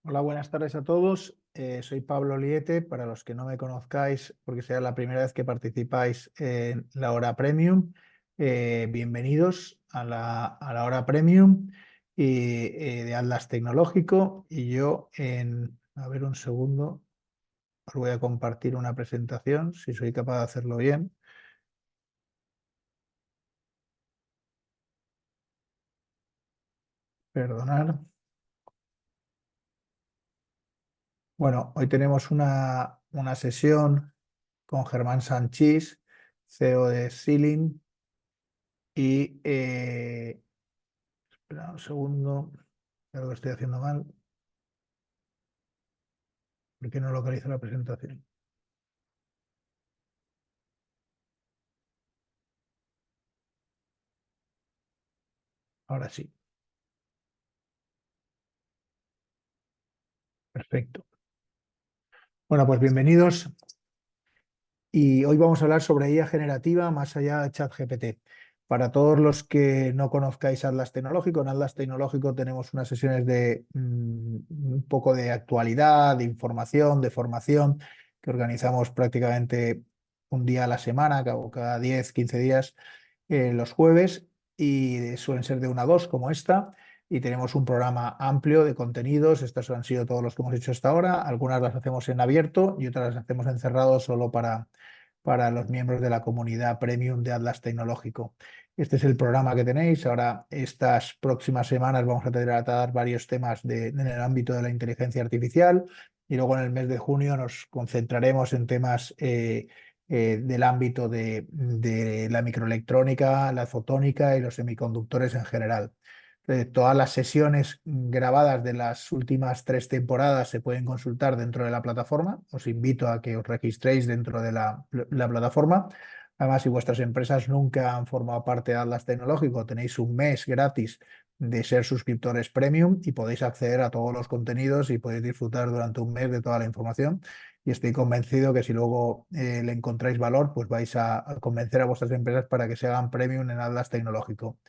Hola, buenas tardes a todos. Soy Pablo Liete, para los que no me conozcáis, porque sea la primera vez que participáis en la hora premium. Bienvenidos a la hora premium de Atlas Tecnológico. Y yo a ver un segundo, os voy a compartir una presentación, si soy capaz de hacerlo bien. Perdonad. Bueno, hoy tenemos una sesión con Germán Sanchís, CEO de Sealing. Y espera un segundo, creo que estoy haciendo mal, porque no localizo la presentación. Ahora sí, perfecto. Bueno, pues bienvenidos. Y hoy vamos a hablar sobre IA generativa más allá de ChatGPT. Para todos los que no conozcáis Atlas Tecnológico, en Atlas Tecnológico tenemos unas sesiones de un poco de actualidad, de información, de formación, que organizamos prácticamente un día a la semana, cada 10, 15 días, los jueves, y suelen ser de 1 a 2 como esta. Y tenemos un programa amplio de contenidos. Estos han sido todos los que hemos hecho hasta ahora. Algunas las hacemos en abierto y otras las hacemos en cerrado solo para los miembros de la comunidad premium de Atlas Tecnológico. Este es el programa que tenéis. Ahora, estas próximas semanas vamos a tratar varios temas en el ámbito de la inteligencia artificial, y luego en el mes de junio nos concentraremos en temas del ámbito de la microelectrónica, la fotónica y los semiconductores en general. Todas las sesiones grabadas de las últimas 3 temporadas se pueden consultar dentro de la plataforma. Os invito a que os registréis dentro de la plataforma. Además, si vuestras empresas nunca han formado parte de Atlas Tecnológico, tenéis un mes gratis de ser suscriptores premium y podéis acceder a todos los contenidos y podéis disfrutar durante un mes de toda la información. Y estoy convencido que si luego le encontráis valor, pues vais a convencer a vuestras empresas para que se hagan premium en Atlas Tecnológico.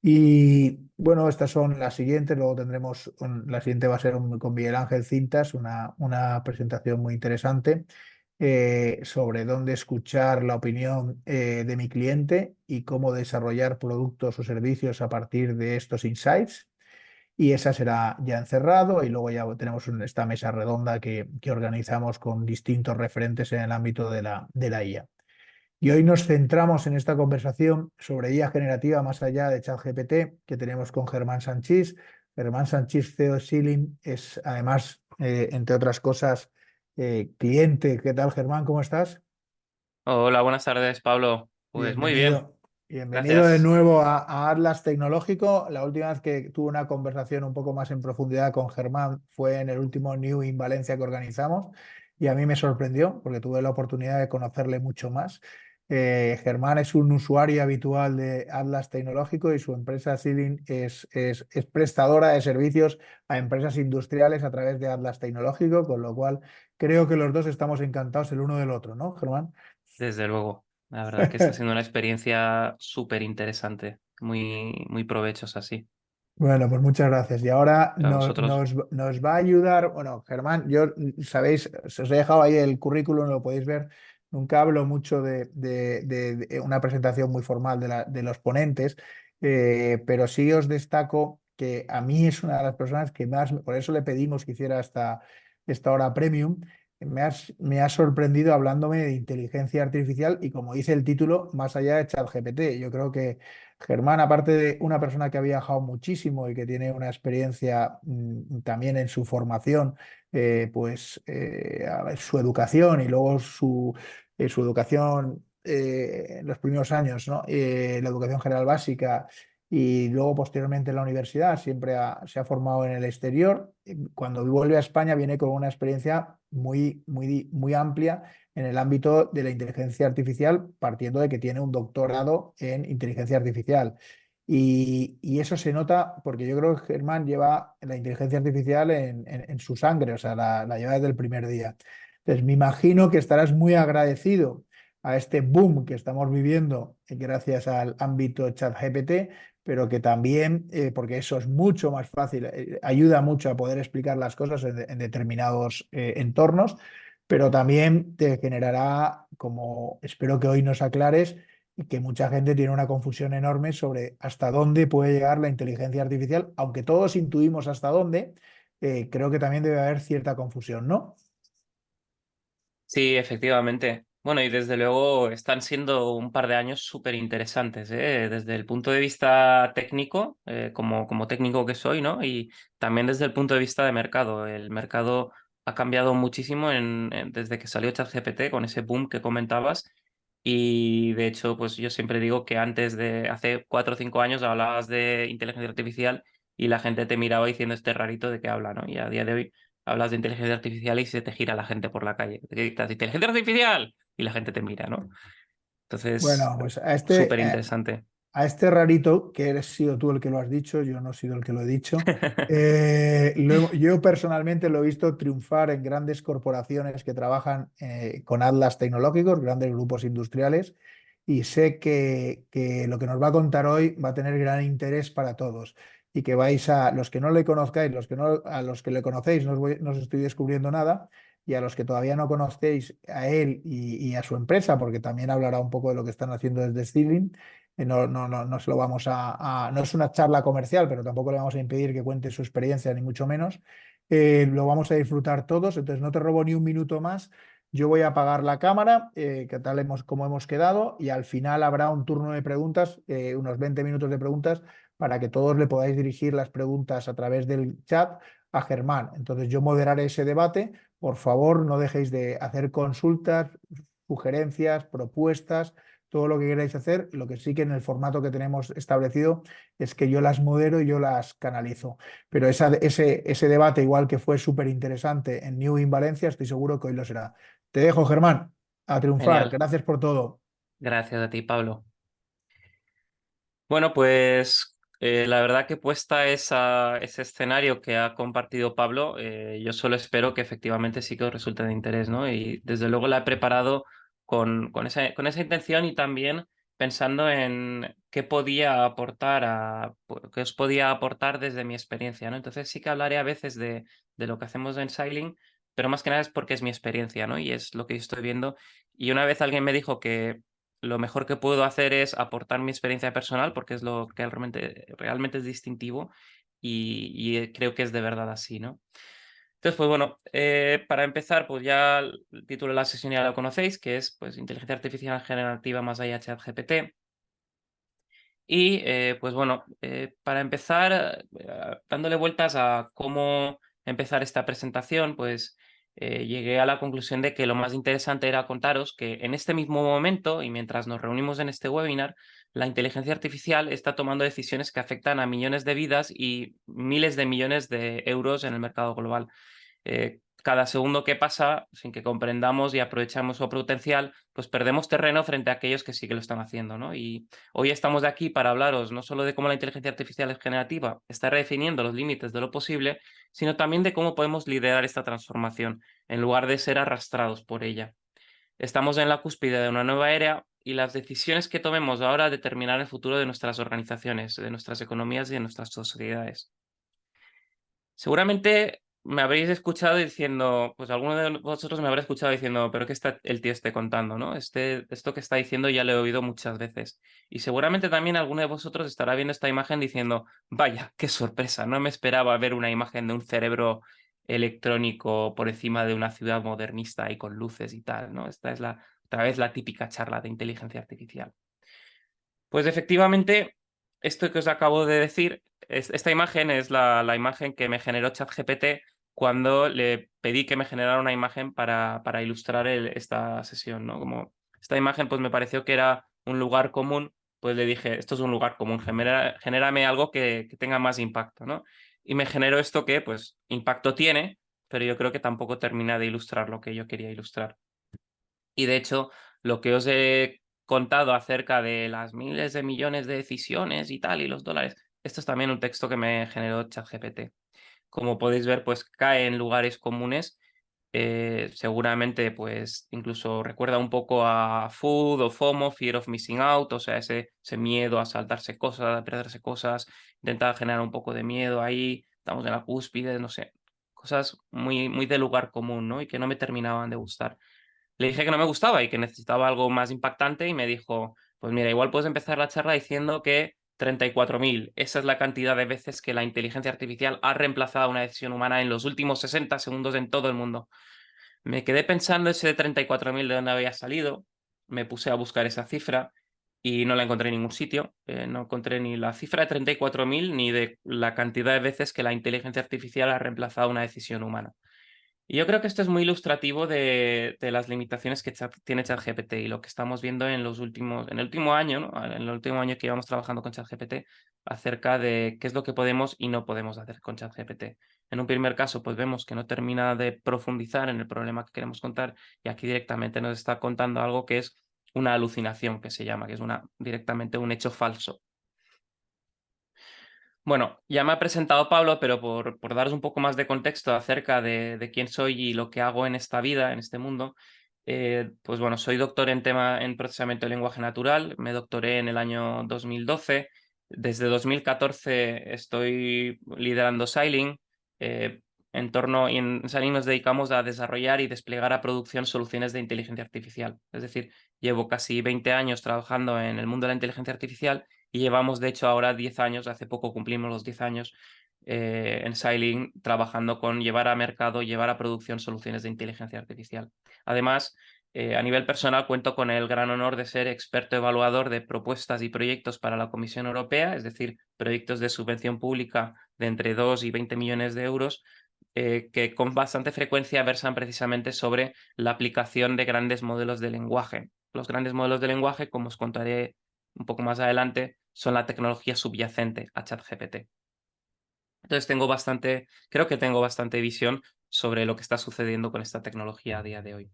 Y bueno, estas son las siguientes. Luego tendremos, la siguiente va a ser con Miguel Ángel Cintas, una presentación muy interesante sobre dónde escuchar la opinión de mi cliente y cómo desarrollar productos o servicios a partir de estos insights. Y esa será ya encerrado, y luego ya tenemos esta mesa redonda que organizamos con distintos referentes en el ámbito de la IA. Y hoy nos centramos en esta conversación sobre IA generativa más allá de ChatGPT que tenemos con Germán Sanchís. Germán Sanchís, CEO de Sealing, es además, entre otras cosas, cliente. ¿Qué tal, Germán? ¿Cómo estás? Hola, buenas tardes, Pablo. Pues muy bien, Bienvenido. Bienvenido de gracias. nuevo a Atlas Tecnológico. La última vez que tuve una conversación un poco más en profundidad con Germán fue en el último New in Valencia que organizamos, y a mí me sorprendió porque tuve la oportunidad de conocerle mucho más. Germán es un usuario habitual de Atlas Tecnológico y su empresa Sealing es prestadora de servicios a empresas industriales a través de Atlas Tecnológico, con lo cual creo que los dos estamos encantados el uno del otro, ¿no, Germán? Desde luego, la verdad que está siendo una experiencia súper interesante, muy provechosa, sí. Bueno, pues muchas gracias. Y ahora A vosotros. nos va a ayudar, bueno, Germán, yo, sabéis, os he dejado ahí el currículum, lo podéis ver. Nunca hablo mucho de una presentación muy formal de los ponentes, pero sí os destaco que a mí es una de las personas que más, por eso le pedimos que hiciera esta hora premium. Me ha sorprendido hablándome de inteligencia artificial y, como dice el título, más allá de ChatGPT. Yo creo que Germán, aparte de una persona que ha viajado muchísimo y que tiene una experiencia también en su formación, a ver, su educación y luego su educación en los primeros años, ¿no? La educación general básica, y luego posteriormente en la universidad, se ha formado en el exterior. Cuando vuelve a España viene con una experiencia muy amplia en el ámbito de la inteligencia artificial, partiendo de que tiene un doctorado en inteligencia artificial. Y eso se nota porque yo creo que Germán lleva la inteligencia artificial en su sangre, o sea, la lleva desde el primer día. Entonces, me imagino que estarás muy agradecido a este boom que estamos viviendo gracias al ámbito ChatGPT, pero que también, porque eso es mucho más fácil, ayuda mucho a poder explicar las cosas en determinados entornos, pero también te generará, como espero que hoy nos aclares, que mucha gente tiene una confusión enorme sobre hasta dónde puede llegar la inteligencia artificial, aunque todos intuimos hasta dónde, creo que también debe haber cierta confusión, ¿no? Sí, efectivamente. Bueno, y desde luego están siendo un par de años súper interesantes, ¿eh? Desde el punto de vista técnico, como técnico que soy, ¿no? Y también desde el punto de vista de mercado. El mercado ha cambiado muchísimo desde que salió ChatGPT con ese boom que comentabas. Y de hecho, pues yo siempre digo que antes de hace 4 o 5 años hablabas de inteligencia artificial y la gente te miraba diciendo este rarito de qué habla, ¿no? Y a día de hoy hablas de inteligencia artificial y se te gira la gente por la calle. Te gritas, inteligencia artificial y la gente te mira, ¿no? Entonces, Bueno, pues súper interesante. a este rarito, que eres sido tú el que lo has dicho, yo no he sido el que lo he dicho, yo personalmente lo he visto triunfar en grandes corporaciones que trabajan con atlas tecnológicos, grandes grupos industriales, y sé que lo que nos va a contar hoy va a tener gran interés para todos y que vais a, los que no le conozcáis, los que no, a los que le conocéis, no os estoy descubriendo nada, y a los que todavía no conocéis a él y a su empresa, porque también hablará un poco de lo que están haciendo desde Stirling. No se lo vamos no es una charla comercial, pero tampoco le vamos a impedir que cuente su experiencia, ni mucho menos. Lo vamos a disfrutar todos, entonces no te robo ni un minuto más. Yo voy a apagar la cámara, que tal como hemos quedado, y al final habrá un turno de preguntas, unos 20 minutos de preguntas, para que todos le podáis dirigir las preguntas a través del chat a Germán. Entonces yo moderaré ese debate. Por favor, no dejéis de hacer consultas, sugerencias, propuestas, todo lo que queráis hacer. Lo que sí que en el formato que tenemos establecido es que yo las modero y yo las canalizo. Pero ese debate, igual que fue súper interesante en New in Valencia, estoy seguro que hoy lo será. Te dejo, Germán, a triunfar. Genial. Gracias por todo. Gracias a ti, Pablo. Bueno, pues la verdad que puesta ese escenario que ha compartido Pablo, yo solo espero que efectivamente sí que os resulte de interés, ¿no? Y desde luego la he preparado con esa intención y también pensando en qué podía aportar qué os podía aportar desde mi experiencia, ¿no? Entonces sí que hablaré a veces de lo que hacemos en Sailing, pero más que nada es porque es mi experiencia, ¿no? Y es lo que yo estoy viendo. Y una vez alguien me dijo que lo mejor que puedo hacer es aportar mi experiencia personal porque es lo que realmente es distintivo y creo que es de verdad así, ¿no? Entonces, pues bueno, para empezar, pues ya el título de la sesión ya lo conocéis, que es pues Inteligencia Artificial Generativa más allá de ChatGPT. Y pues bueno, para empezar, dándole vueltas a cómo empezar esta presentación, pues llegué a la conclusión de que lo más interesante era contaros que en este mismo momento y mientras nos reunimos en este webinar, la inteligencia artificial está tomando decisiones que afectan a millones de vidas y miles de millones de euros en el mercado global. Cada segundo que pasa, sin que comprendamos y aprovechamos su potencial, pues perdemos terreno frente a aquellos que sí que lo están haciendo, ¿no? Y hoy estamos de aquí para hablaros no solo de cómo la inteligencia artificial es generativa está redefiniendo los límites de lo posible, sino también de cómo podemos liderar esta transformación en lugar de ser arrastrados por ella. Estamos en la cúspide de una nueva era y las decisiones que tomemos ahora determinarán el futuro de nuestras organizaciones, de nuestras economías y de nuestras sociedades. Seguramente me habréis escuchado diciendo, pues alguno de vosotros me habrá escuchado diciendo, pero ¿qué está el tío contando, no? Esto que está diciendo ya lo he oído muchas veces. Y seguramente también alguno de vosotros estará viendo esta imagen diciendo, vaya, qué sorpresa, no me esperaba ver una imagen de un cerebro electrónico por encima de una ciudad modernista y con luces y tal, ¿no? Esta es otra vez la típica charla de inteligencia artificial. Pues efectivamente, esto que os acabo de decir, esta imagen es la imagen que me generó ChatGPT cuando le pedí que me generara una imagen para ilustrar esta sesión, ¿no? Como esta imagen pues me pareció que era un lugar común, pues le dije, esto es un lugar común, genérame algo que tenga más impacto, ¿no? Y me generó esto que pues impacto tiene, pero yo creo que tampoco termina de ilustrar lo que yo quería ilustrar. Y de hecho, lo que os he contado acerca de las miles de millones de decisiones y tal, y los dólares, esto es también un texto que me generó ChatGPT. Como podéis ver, pues cae en lugares comunes, seguramente pues incluso recuerda un poco a Food o FOMO, Fear of Missing Out, o sea, ese miedo a saltarse cosas, a perderse cosas, intenta generar un poco de miedo ahí, estamos en la cúspide, no sé, cosas muy, muy de lugar común, ¿no? Y que no me terminaban de gustar. Le dije que no me gustaba y que necesitaba algo más impactante y me dijo, pues mira, igual puedes empezar la charla diciendo que 34.000, esa es la cantidad de veces que la inteligencia artificial ha reemplazado a una decisión humana en los últimos 60 segundos en todo el mundo. Me quedé pensando ese de 34.000 de dónde había salido, me puse a buscar esa cifra y no la encontré en ningún sitio, no encontré ni la cifra de 34.000 ni de la cantidad de veces que la inteligencia artificial ha reemplazado una decisión humana. Y yo creo que esto es muy ilustrativo de las limitaciones que tiene ChatGPT y lo que estamos viendo en el último año, ¿no? En el último año que llevamos trabajando con ChatGPT, acerca de qué es lo que podemos y no podemos hacer con ChatGPT. En un primer caso, pues vemos que no termina de profundizar en el problema que queremos contar y aquí directamente nos está contando algo que es una alucinación, que se llama, que es directamente un hecho falso. Bueno, ya me ha presentado Pablo, pero por daros un poco más de contexto acerca de quién soy y lo que hago en esta vida, en este mundo, pues bueno, soy doctor en procesamiento de lenguaje natural, me doctoré en el año 2012, desde 2014 estoy liderando Sailing, eh, y en Sailing nos dedicamos a desarrollar y desplegar a producción soluciones de inteligencia artificial, es decir, llevo casi 20 años trabajando en el mundo de la inteligencia artificial y llevamos, de hecho, ahora 10 años, hace poco cumplimos los 10 años en Sailing, trabajando con llevar a mercado, llevar a producción soluciones de inteligencia artificial. Además, a nivel personal, cuento con el gran honor de ser experto evaluador de propuestas y proyectos para la Comisión Europea, es decir, proyectos de subvención pública de entre 2 y 20 millones de euros, que con bastante frecuencia versan precisamente sobre la aplicación de grandes modelos de lenguaje. Los grandes modelos de lenguaje, como os contaré un poco más adelante, son la tecnología subyacente a ChatGPT. Entonces creo que tengo bastante visión sobre lo que está sucediendo con esta tecnología a día de hoy.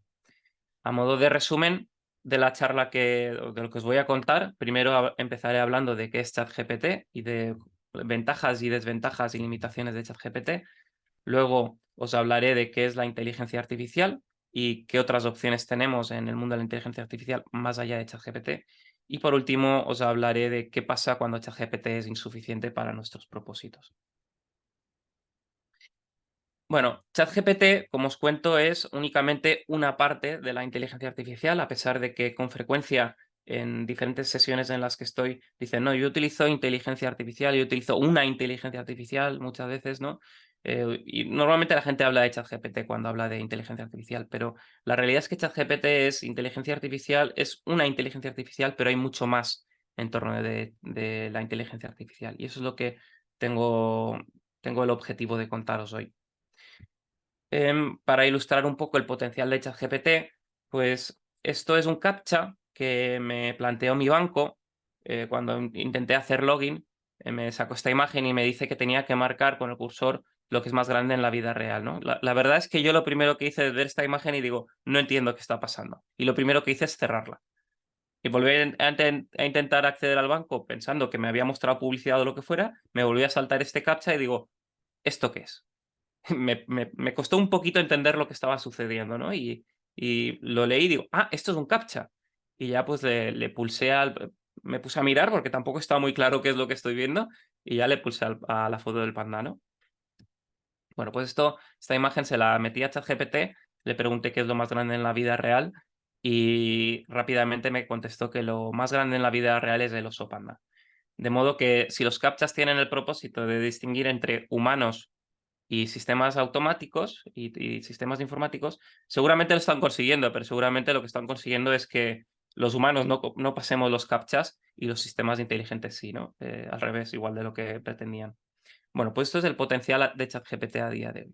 A modo de resumen de la charla de lo que os voy a contar, primero empezaré hablando de qué es ChatGPT y de ventajas y desventajas y limitaciones de ChatGPT. Luego os hablaré de qué es la inteligencia artificial y qué otras opciones tenemos en el mundo de la inteligencia artificial más allá de ChatGPT. Y por último os hablaré de qué pasa cuando ChatGPT es insuficiente para nuestros propósitos. Bueno, ChatGPT, como os cuento, es únicamente una parte de la inteligencia artificial, a pesar de que con frecuencia en diferentes sesiones en las que estoy dicen, no, yo utilizo inteligencia artificial, yo utilizo una inteligencia artificial muchas veces, ¿no? Y normalmente la gente habla de ChatGPT cuando habla de inteligencia artificial, pero la realidad es que ChatGPT es inteligencia artificial, es una inteligencia artificial, pero hay mucho más en torno de la inteligencia artificial. Y eso es lo que tengo el objetivo de contaros hoy. Para ilustrar un poco el potencial de ChatGPT, pues esto es un captcha que me planteó mi banco cuando intenté hacer login. Me sacó esta imagen y me dice que tenía que marcar con el cursor lo que es más grande en la vida real, ¿no? La verdad es que yo lo primero que hice es ver esta imagen y digo, no entiendo qué está pasando. Y lo primero que hice es cerrarla. Y volví a intentar acceder al banco pensando que me había mostrado publicidad o lo que fuera, me volví a saltar este captcha y digo, ¿esto qué es? Me costó un poquito entender lo que estaba sucediendo, ¿no? Y lo leí y digo, ah, esto es un CAPTCHA. Y ya pues le pulsé me puse a mirar porque tampoco estaba muy claro qué es lo que estoy viendo y ya le pulsé a la foto del panda, ¿no? Bueno, pues esta imagen se la metí a ChatGPT, le pregunté qué es lo más grande en la vida real y rápidamente me contestó que lo más grande en la vida real es el oso panda. De modo que si los CAPTCHAs tienen el propósito de distinguir entre humanos y sistemas automáticos y sistemas informáticos, seguramente lo están consiguiendo, pero seguramente lo que están consiguiendo es que los humanos no pasemos los captchas y los sistemas inteligentes sí, ¿no? Al revés, igual de lo que pretendían. Bueno, pues esto es el potencial de ChatGPT a día de hoy.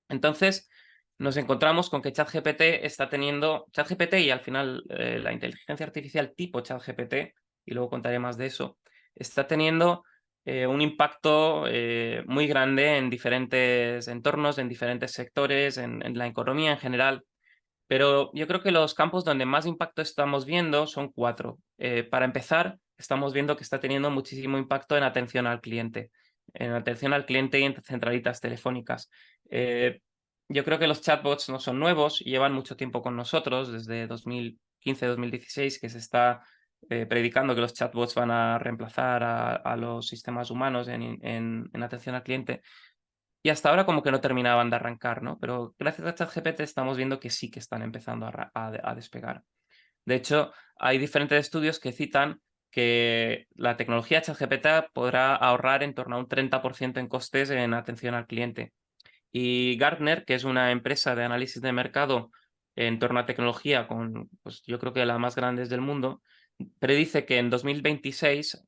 Entonces, nos encontramos con que ChatGPT y al final la inteligencia artificial tipo ChatGPT, y luego contaré más de eso, está teniendo un impacto muy grande en diferentes entornos, en diferentes sectores, en la economía en general. Pero yo creo que los campos donde más impacto estamos viendo son 4. Para empezar, estamos viendo que está teniendo muchísimo impacto en atención al cliente y en centralitas telefónicas. yo creo que los chatbots no son nuevos, y llevan mucho tiempo con nosotros, desde 2015-2016, que se está predicando que los chatbots van a reemplazar a los sistemas humanos en atención al cliente. Y hasta ahora como que no terminaban de arrancar, ¿no? Pero gracias a ChatGPT estamos viendo que sí que están empezando a despegar. De hecho, hay diferentes estudios que citan que la tecnología ChatGPT podrá ahorrar en torno a un 30% en costes en atención al cliente. Y Gartner, que es una empresa de análisis de mercado en torno a tecnología, pues yo creo que la más grande del mundo, predice que en 2026,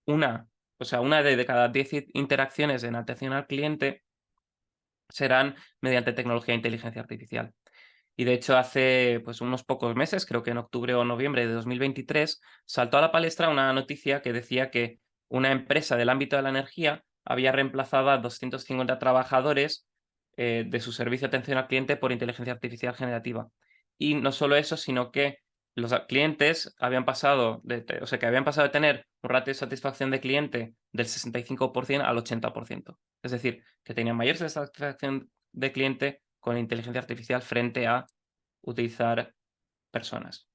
una, una de cada 10 interacciones en atención al cliente serán mediante tecnología de inteligencia artificial. Y de hecho, hace pues unos pocos meses, creo que en octubre o noviembre de 2023, saltó a la palestra una noticia que decía que una empresa del ámbito de la energía había reemplazado a 250 trabajadores de su servicio de atención al cliente por inteligencia artificial generativa. Y no solo eso, sino que los clientes habían pasado que habían pasado de tener un ratio de satisfacción de cliente del 65% al 80%. Es decir, que tenían mayor satisfacción de cliente con inteligencia artificial frente a utilizar personas.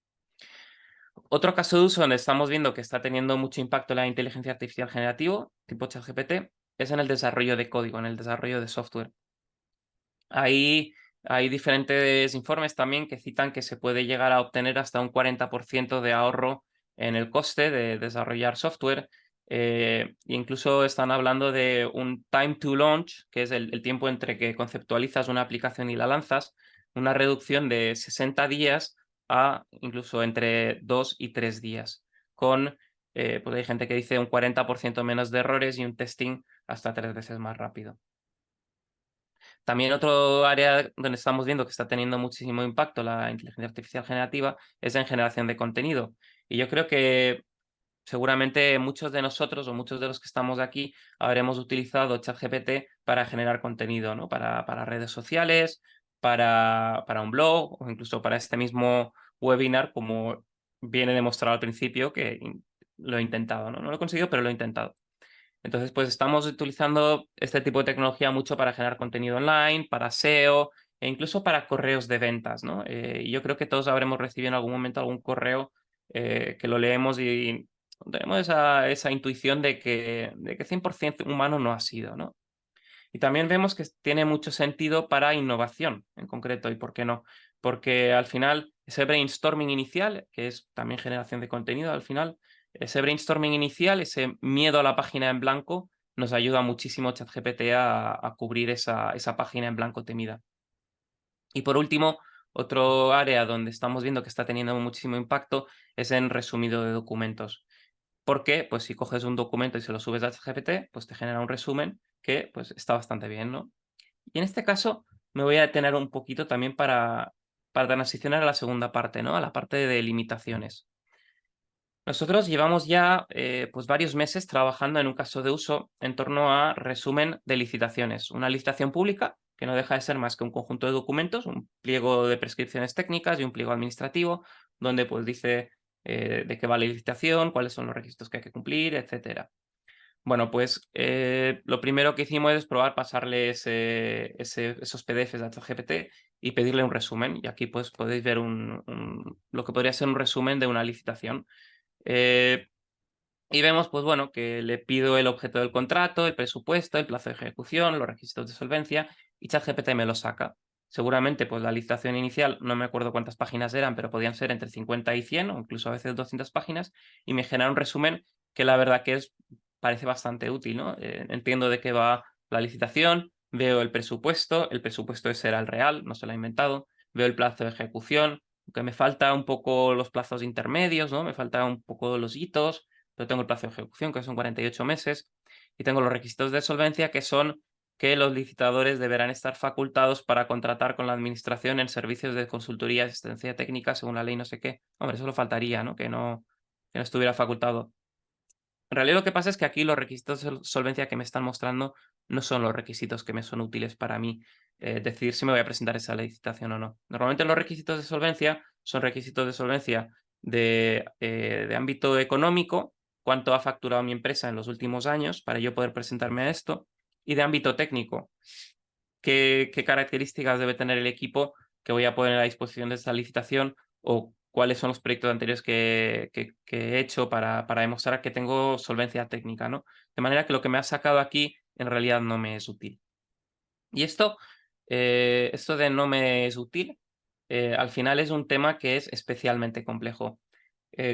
Otro caso de uso donde estamos viendo que está teniendo mucho impacto la inteligencia artificial generativo, tipo ChatGPT, es en el desarrollo de código, en el desarrollo de software. Ahí hay diferentes informes también que citan que se puede llegar a obtener hasta un 40% de ahorro en el coste de desarrollar software. Incluso están hablando de un time to launch, que es el tiempo entre que conceptualizas una aplicación y la lanzas, una reducción de 60 días a incluso entre 2 y 3 días, pues hay gente que dice un 40% menos de errores y un testing hasta 3 veces más rápido. También otro área donde estamos viendo que está teniendo muchísimo impacto la inteligencia artificial generativa es en generación de contenido. Y yo creo que seguramente muchos de nosotros o muchos de los que estamos aquí habremos utilizado ChatGPT para generar contenido, ¿no? Para redes sociales, para un blog o incluso para este mismo webinar, como viene demostrado al principio, que lo he intentado, ¿no? No lo he conseguido, pero lo he intentado. Entonces, pues estamos utilizando este tipo de tecnología mucho para generar contenido online, para SEO e incluso para correos de ventas, ¿no? Y yo creo que todos habremos recibido en algún momento algún correo que lo leemos y tenemos esa intuición de que 100% humano no ha sido, ¿no? Y también vemos que tiene mucho sentido para innovación en concreto, ¿y por qué no? Porque al final ese brainstorming inicial, que es también generación de contenido al final, ese brainstorming inicial, ese miedo a la página en blanco, nos ayuda muchísimo ChatGPT a cubrir esa página en blanco temida. Y por último, otro área donde estamos viendo que está teniendo muchísimo impacto es en resumido de documentos. Porque, pues, si coges un documento y se lo subes a ChatGPT, pues te genera un resumen que, pues, está bastante bien, ¿no? Y en este caso me voy a detener un poquito también para transicionar a la segunda parte, ¿no? A la parte de limitaciones. Nosotros llevamos ya pues varios meses trabajando en un caso de uso en torno a resumen de licitaciones. Una licitación pública que no deja de ser más que un conjunto de documentos, un pliego de prescripciones técnicas y un pliego administrativo, donde pues dice de qué va la licitación, cuáles son los requisitos que hay que cumplir, etcétera. Bueno, pues lo primero que hicimos es probar pasarle esos PDFs a ChatGPT y pedirle un resumen. Y aquí pues podéis ver lo que podría ser un resumen de una licitación. Eh, y vemos, pues bueno, que le pido el objeto del contrato, el presupuesto, el plazo de ejecución, los requisitos de solvencia y ChatGPT me lo saca. Seguramente, pues la licitación inicial, no me acuerdo cuántas páginas eran, pero podían ser entre 50 y 100 o incluso a veces 200 páginas y me genera un resumen que la verdad que parece bastante útil, ¿no? Entiendo de qué va la licitación, veo el presupuesto ese era el real, no se lo ha inventado, veo el plazo de ejecución, que me falta un poco los plazos intermedios, ¿no? Me falta un poco los hitos, pero tengo el plazo de ejecución, que son 48 meses, y tengo los requisitos de solvencia, que son que los licitadores deberán estar facultados para contratar con la administración en servicios de consultoría y asistencia técnica según la ley no sé qué. Hombre, eso lo faltaría, ¿no? Que no estuviera facultado. En realidad lo que pasa es que aquí los requisitos de solvencia que me están mostrando no son los requisitos que me son útiles para mí decidir si me voy a presentar esa licitación o no. Normalmente los requisitos de solvencia son requisitos de solvencia de ámbito económico, cuánto ha facturado mi empresa en los últimos años para yo poder presentarme a esto, y de ámbito técnico, qué características debe tener el equipo que voy a poner a disposición de esta licitación o cuáles son los proyectos anteriores que he hecho para demostrar que tengo solvencia técnica, ¿no? De manera que lo que me ha sacado aquí en realidad no me es útil. Y esto de no me es útil, al final es un tema que es especialmente complejo.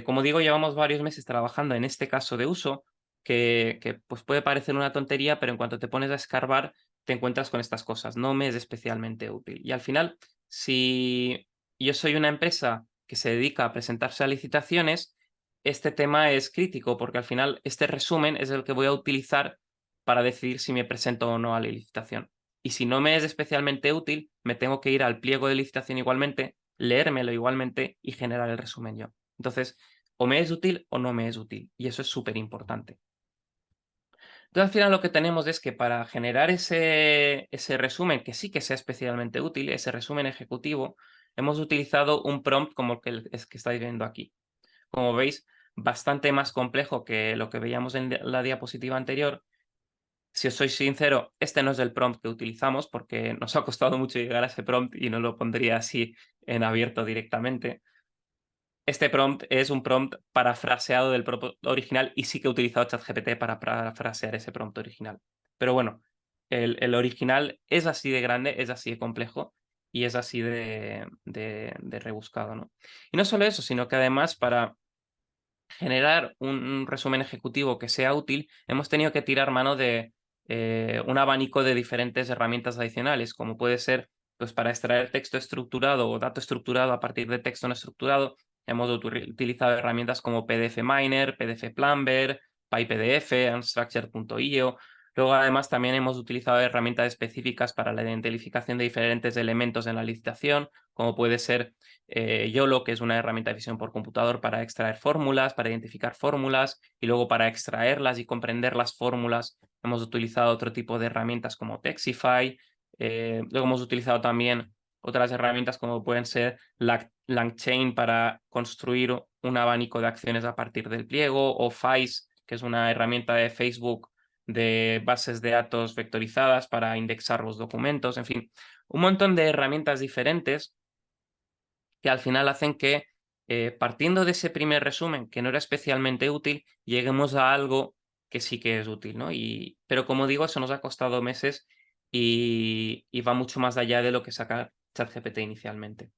Como digo, llevamos varios meses trabajando en este caso de uso, que pues puede parecer una tontería, pero en cuanto te pones a escarbar, te encuentras con estas cosas. No me es especialmente útil. Y al final, si yo soy una empresa que se dedica a presentarse a licitaciones, este tema es crítico, porque al final este resumen es el que voy a utilizar para decidir si me presento o no a la licitación. Y si no me es especialmente útil, me tengo que ir al pliego de licitación igualmente, leérmelo igualmente y generar el resumen yo. Entonces, o me es útil o no me es útil. Y eso es súper importante. Entonces, al final lo que tenemos es que para generar ese resumen, que sí que sea especialmente útil, ese resumen ejecutivo, hemos utilizado un prompt como el que estáis viendo aquí. Como veis, bastante más complejo que lo que veíamos en la diapositiva anterior. Si os soy sincero, este no es el prompt que utilizamos porque nos ha costado mucho llegar a ese prompt y no lo pondría así en abierto directamente. Este prompt es un prompt parafraseado del prompt original y sí que he utilizado ChatGPT para parafrasear ese prompt original. Pero bueno, el original es así de grande, es así de complejo y es así de rebuscado, ¿no? Y no solo eso, sino que además para generar un resumen ejecutivo que sea útil, hemos tenido que tirar mano de un abanico de diferentes herramientas adicionales, como puede ser, pues para extraer texto estructurado o dato estructurado a partir de texto no estructurado, hemos utilizado herramientas como PDF Miner, PDF Plumber, PyPDF, Unstructured.io. Luego, además, también hemos utilizado herramientas específicas para la identificación de diferentes elementos en la licitación, como puede ser YOLO, que es una herramienta de visión por computador para extraer fórmulas, para identificar fórmulas y luego para extraerlas y comprender las fórmulas hemos utilizado otro tipo de herramientas como Texify. Luego hemos utilizado también otras herramientas como pueden ser LangChain para construir un abanico de acciones a partir del pliego o FAIS, que es una herramienta de Facebook de bases de datos vectorizadas para indexar los documentos. En fin, un montón de herramientas diferentes que al final hacen que, partiendo de ese primer resumen, que no era especialmente útil, lleguemos a algo que sí que es útil, ¿no? Pero como digo, eso nos ha costado meses y va mucho más allá de lo que saca ChatGPT inicialmente.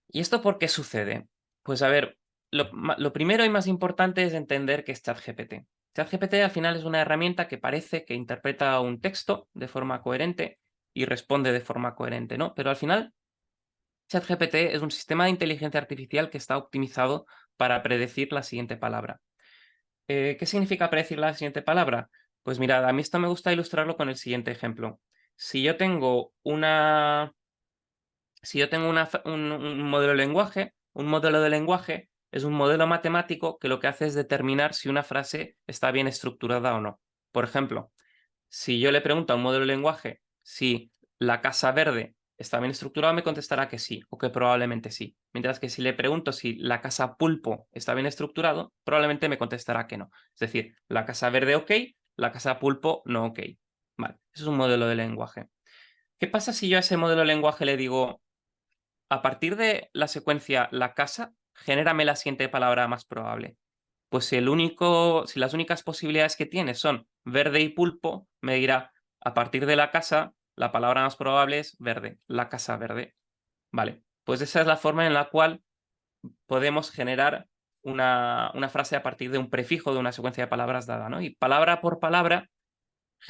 ¿Y esto por qué sucede? Pues a ver, lo primero y más importante es entender qué es ChatGPT. ChatGPT al final es una herramienta que parece que interpreta un texto de forma coherente y responde de forma coherente, ¿no? Pero al final ChatGPT es un sistema de inteligencia artificial que está optimizado para predecir la siguiente palabra. ¿Qué significa predecir la siguiente palabra? Pues mirad, a mí esto me gusta ilustrarlo con el siguiente ejemplo. Si yo tengo un modelo de lenguaje, un modelo de lenguaje es un modelo matemático que lo que hace es determinar si una frase está bien estructurada o no. Por ejemplo, si yo le pregunto a un modelo de lenguaje si la casa verde está bien estructurada, me contestará que sí, o que probablemente sí. Mientras que si le pregunto si la casa pulpo está bien estructurado, probablemente me contestará que no. Es decir, la casa verde ok, la casa pulpo no ok. Vale, eso es un modelo de lenguaje. ¿Qué pasa si yo a ese modelo de lenguaje le digo, a partir de la secuencia la casa, genérame la siguiente palabra más probable? Pues si las únicas posibilidades que tiene son verde y pulpo, me dirá, a partir de la casa, la palabra más probable es verde, la casa verde. Vale, pues esa es la forma en la cual podemos generar una frase a partir de un prefijo de una secuencia de palabras dada, ¿no? Y palabra por palabra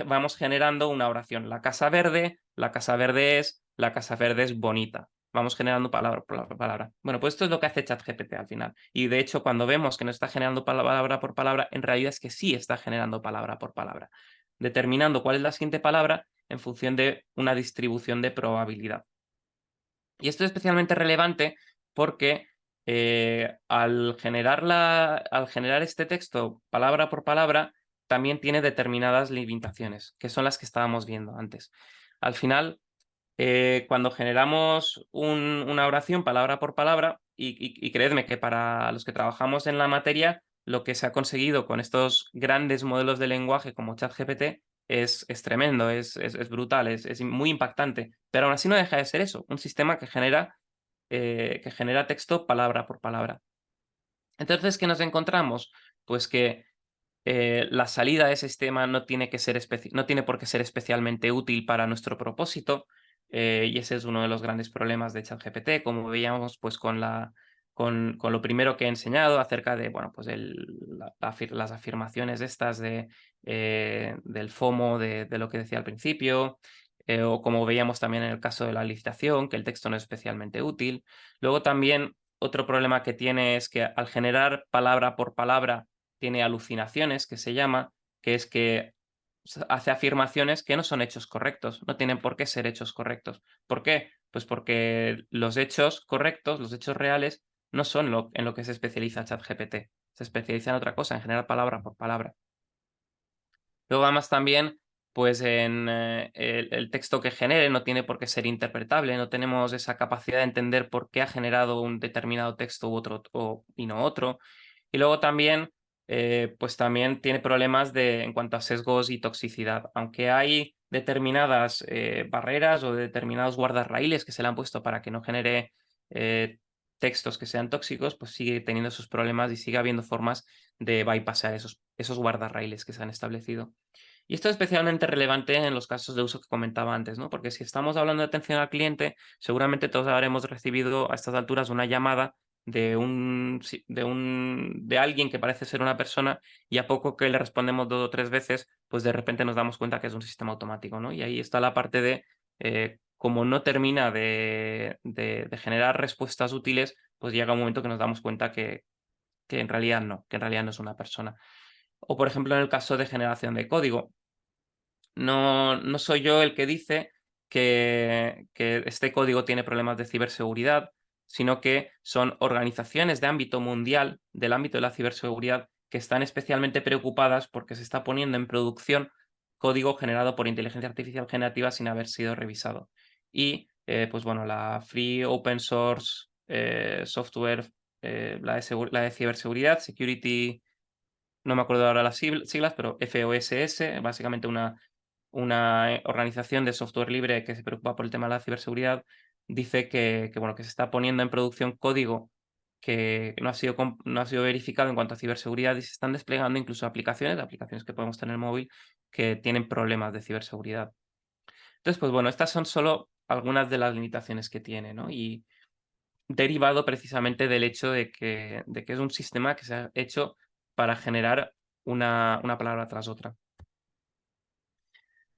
vamos generando una oración. La casa verde es, la casa verde es bonita. Vamos generando palabra por palabra. Bueno, pues esto es lo que hace ChatGPT al final. Y de hecho, cuando vemos que no está generando palabra por palabra, en realidad es que sí está generando palabra por palabra, determinando cuál es la siguiente palabra en función de una distribución de probabilidad. Y esto es especialmente relevante porque al generar este texto palabra por palabra, también tiene determinadas limitaciones, que son las que estábamos viendo antes. Al final, cuando generamos una oración palabra por palabra, y creedme que para los que trabajamos en la materia, lo que se ha conseguido con estos grandes modelos de lenguaje como ChatGPT es tremendo, es brutal, es muy impactante, pero aún así no deja de ser eso, un sistema que genera texto palabra por palabra. Entonces, ¿qué nos encontramos? Pues que la salida de ese sistema no tiene que ser no tiene por qué ser especialmente útil para nuestro propósito, y ese es uno de los grandes problemas de ChatGPT, como veíamos pues con lo primero que he enseñado acerca de bueno, pues las afirmaciones estas del FOMO, de lo que decía al principio, o como veíamos también en el caso de la licitación, que el texto no es especialmente útil. Luego también otro problema que tiene es que al generar palabra por palabra tiene alucinaciones, que se llama, que es que hace afirmaciones que no son hechos correctos, no tienen por qué ser hechos correctos. ¿Por qué? Pues porque los hechos correctos, los hechos reales, no son en lo que se especializa ChatGPT. Se especializa en otra cosa, en generar palabra por palabra. Luego, además, también, pues el texto que genere no tiene por qué ser interpretable, no tenemos esa capacidad de entender por qué ha generado un determinado texto u otro y no otro. Y luego también, pues también tiene problemas en cuanto a sesgos y toxicidad. Aunque hay determinadas barreras o determinados guardarraíles que se le han puesto para que no genere eh, textos que sean tóxicos, pues sigue teniendo esos problemas y sigue habiendo formas de bypassar esos guardarraíles que se han establecido. Y esto es especialmente relevante en los casos de uso que comentaba antes, ¿no? Porque si estamos hablando de atención al cliente, seguramente todos habremos recibido a estas alturas una llamada de alguien que parece ser una persona, y a poco que le respondemos 2 o 3 veces, pues de repente nos damos cuenta que es un sistema automático, ¿no? Y ahí está la parte de, como no termina de generar respuestas útiles, pues llega un momento que nos damos cuenta que en realidad no, que en realidad no es una persona. O, por ejemplo, en el caso de generación de código. No soy yo el que dice que este código tiene problemas de ciberseguridad, sino que son organizaciones de ámbito mundial, del ámbito de la ciberseguridad, que están especialmente preocupadas porque se está poniendo en producción código generado por inteligencia artificial generativa sin haber sido revisado. Y, pues bueno, la Free Open Source Software, la de ciberseguridad, Security, no me acuerdo ahora las siglas, pero FOSS, básicamente una organización de software libre que se preocupa por el tema de la ciberseguridad, dice bueno, que se está poniendo en producción código que no ha sido verificado en cuanto a ciberseguridad, y se están desplegando incluso aplicaciones que podemos tener en el móvil, que tienen problemas de ciberseguridad. Entonces, pues bueno, estas son solo algunas de las limitaciones que tiene, ¿no? Y derivado precisamente del hecho de que es un sistema que se ha hecho para generar una palabra tras otra.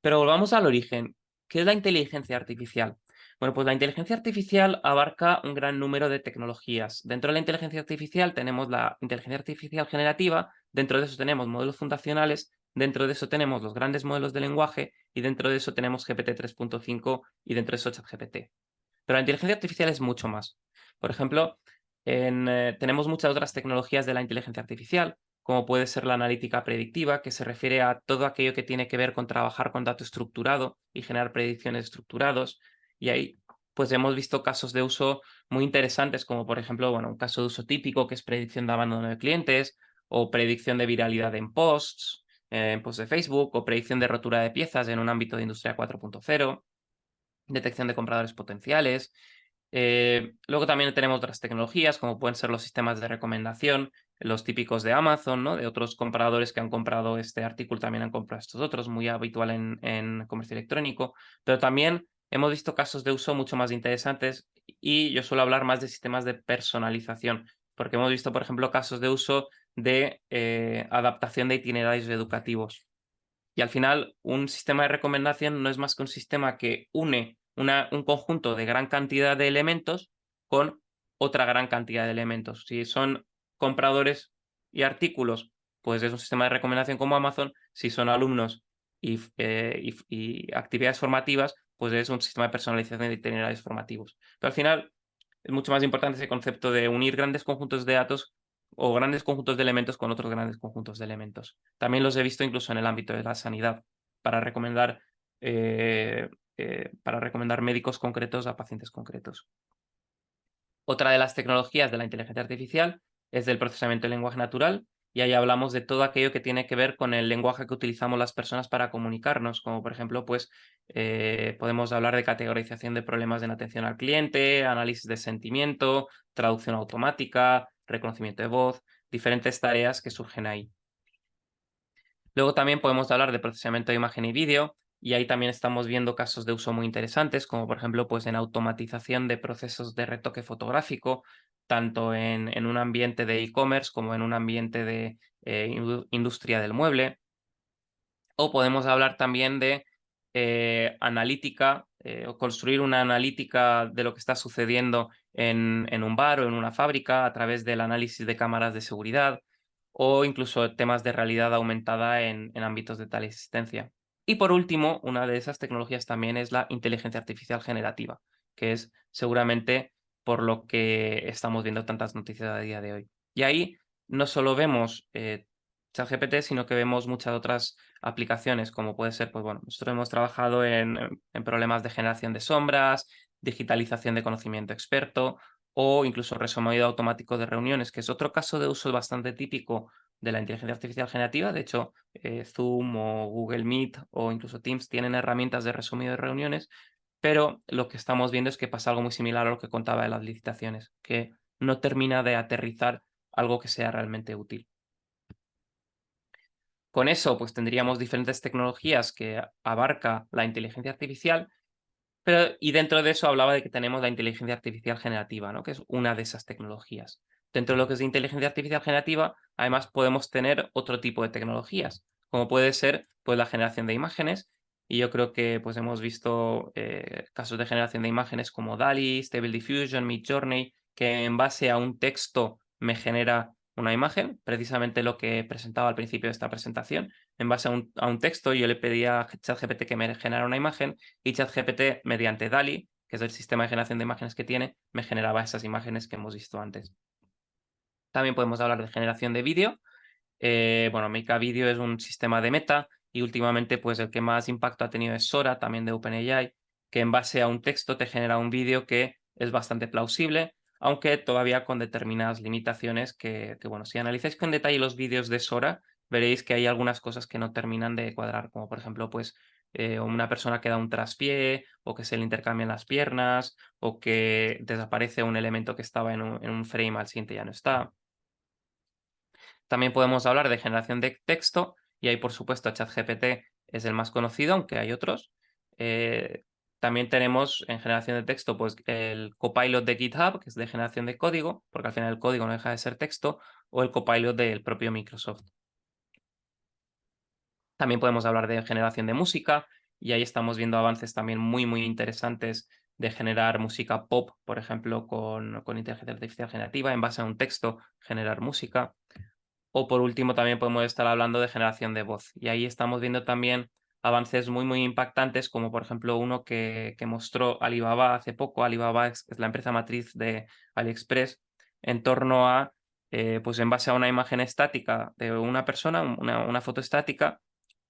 Pero volvamos al origen. ¿Qué es la inteligencia artificial? Bueno, pues la inteligencia artificial abarca un gran número de tecnologías. Dentro de la inteligencia artificial tenemos la inteligencia artificial generativa, dentro de eso tenemos modelos fundacionales, dentro de eso tenemos los grandes modelos de lenguaje, y dentro de eso tenemos GPT 3.5 y dentro de eso ChatGPT. Pero la inteligencia artificial es mucho más. Por ejemplo, tenemos muchas otras tecnologías de la inteligencia artificial, como puede ser la analítica predictiva, que se refiere a todo aquello que tiene que ver con trabajar con dato estructurado y generar predicciones estructurados. Y ahí, pues hemos visto casos de uso muy interesantes, como por ejemplo, bueno, un caso de uso típico que es predicción de abandono de clientes, o predicción de viralidad en posts de Facebook, o predicción de rotura de piezas en un ámbito de industria 4.0, detección de compradores potenciales. Luego también tenemos otras tecnologías, como pueden ser los sistemas de recomendación, los típicos de Amazon, ¿no? De otros compradores que han comprado este artículo, también han comprado estos otros, muy habitual en comercio electrónico. Pero también hemos visto casos de uso mucho más interesantes, y yo suelo hablar más de sistemas de personalización, porque hemos visto, por ejemplo, casos de uso de adaptación de itinerarios educativos. Y al final, un sistema de recomendación no es más que un sistema que une un conjunto de gran cantidad de elementos con otra gran cantidad de elementos. Si son compradores y artículos, pues es un sistema de recomendación como Amazon. Si son alumnos y actividades formativas, pues es un sistema de personalización de itinerarios formativos. Pero al final es mucho más importante ese concepto de unir grandes conjuntos de datos o grandes conjuntos de elementos con otros grandes conjuntos de elementos. También los he visto incluso en el ámbito de la sanidad, para recomendar, eh, para recomendar médicos concretos a pacientes concretos. Otra de las tecnologías de la inteligencia artificial es del procesamiento del lenguaje natural, y ahí hablamos de todo aquello que tiene que ver con el lenguaje que utilizamos las personas para comunicarnos, como por ejemplo, pues podemos hablar de categorización de problemas en atención al cliente, análisis de sentimiento, traducción automática, reconocimiento de voz, diferentes tareas que surgen ahí. Luego también podemos hablar de procesamiento de imagen y vídeo, y ahí también estamos viendo casos de uso muy interesantes, como por ejemplo, pues en automatización de procesos de retoque fotográfico, tanto en un ambiente de e-commerce como en un ambiente de industria del mueble. O podemos hablar también de analítica, o construir una analítica de lo que está sucediendo en un bar o en una fábrica a través del análisis de cámaras de seguridad, o incluso temas de realidad aumentada en ámbitos de teleasistencia. Y por último, una de esas tecnologías también es la inteligencia artificial generativa, que es seguramente por lo que estamos viendo tantas noticias a día de hoy. Y ahí no solo vemos ChatGPT, sino que vemos muchas otras aplicaciones, como puede ser, pues bueno, nosotros hemos trabajado en problemas de generación de sombras, digitalización de conocimiento experto o incluso resumido automático de reuniones, que es otro caso de uso bastante típico de la inteligencia artificial generativa. De hecho, Zoom o Google Meet o incluso Teams tienen herramientas de resumido de reuniones, pero lo que estamos viendo es que pasa algo muy similar a lo que contaba de las licitaciones, que no termina de aterrizar algo que sea realmente útil. Con eso, pues tendríamos diferentes tecnologías que abarca la inteligencia artificial, pero y dentro de eso hablaba de que tenemos la inteligencia artificial generativa, ¿no? Que es una de esas tecnologías. Dentro de lo que es de inteligencia artificial generativa, además podemos tener otro tipo de tecnologías, como puede ser pues la generación de imágenes, y yo creo que pues hemos visto casos de generación de imágenes como DALL-E, Stable Diffusion, Midjourney, que en base a un texto me genera una imagen, precisamente lo que presentaba al principio de esta presentación. En base a un texto, yo le pedía a ChatGPT que me generara una imagen y ChatGPT, mediante DALL-E, que es el sistema de generación de imágenes que tiene, me generaba esas imágenes que hemos visto antes. También podemos hablar de generación de vídeo. Bueno, Meika Video es un sistema de Meta y últimamente pues el que más impacto ha tenido es Sora, también de OpenAI, que en base a un texto te genera un vídeo que es bastante plausible, aunque todavía con determinadas limitaciones que, bueno, si analizáis con detalle los vídeos de Sora, veréis que hay algunas cosas que no terminan de cuadrar, como por ejemplo, pues una persona que da un traspié, o que se le intercambian las piernas, o que desaparece un elemento que estaba en un frame, al siguiente ya no está. También podemos hablar de generación de texto, y ahí, por supuesto, ChatGPT es el más conocido, aunque hay otros. Eh, También tenemos en generación de texto, pues, el Copilot de GitHub, que es de generación de código, porque al final el código no deja de ser texto, o el Copilot del propio Microsoft. También podemos hablar de generación de música, y ahí estamos viendo avances también muy, muy interesantes de generar música pop, por ejemplo, con inteligencia artificial generativa, en base a un texto, generar música. O por último, también podemos estar hablando de generación de voz. Y ahí estamos viendo también avances muy, muy impactantes, como por ejemplo uno que mostró Alibaba hace poco. Alibaba es la empresa matriz de AliExpress, en torno a, pues en base a una imagen estática de una persona, una foto estática,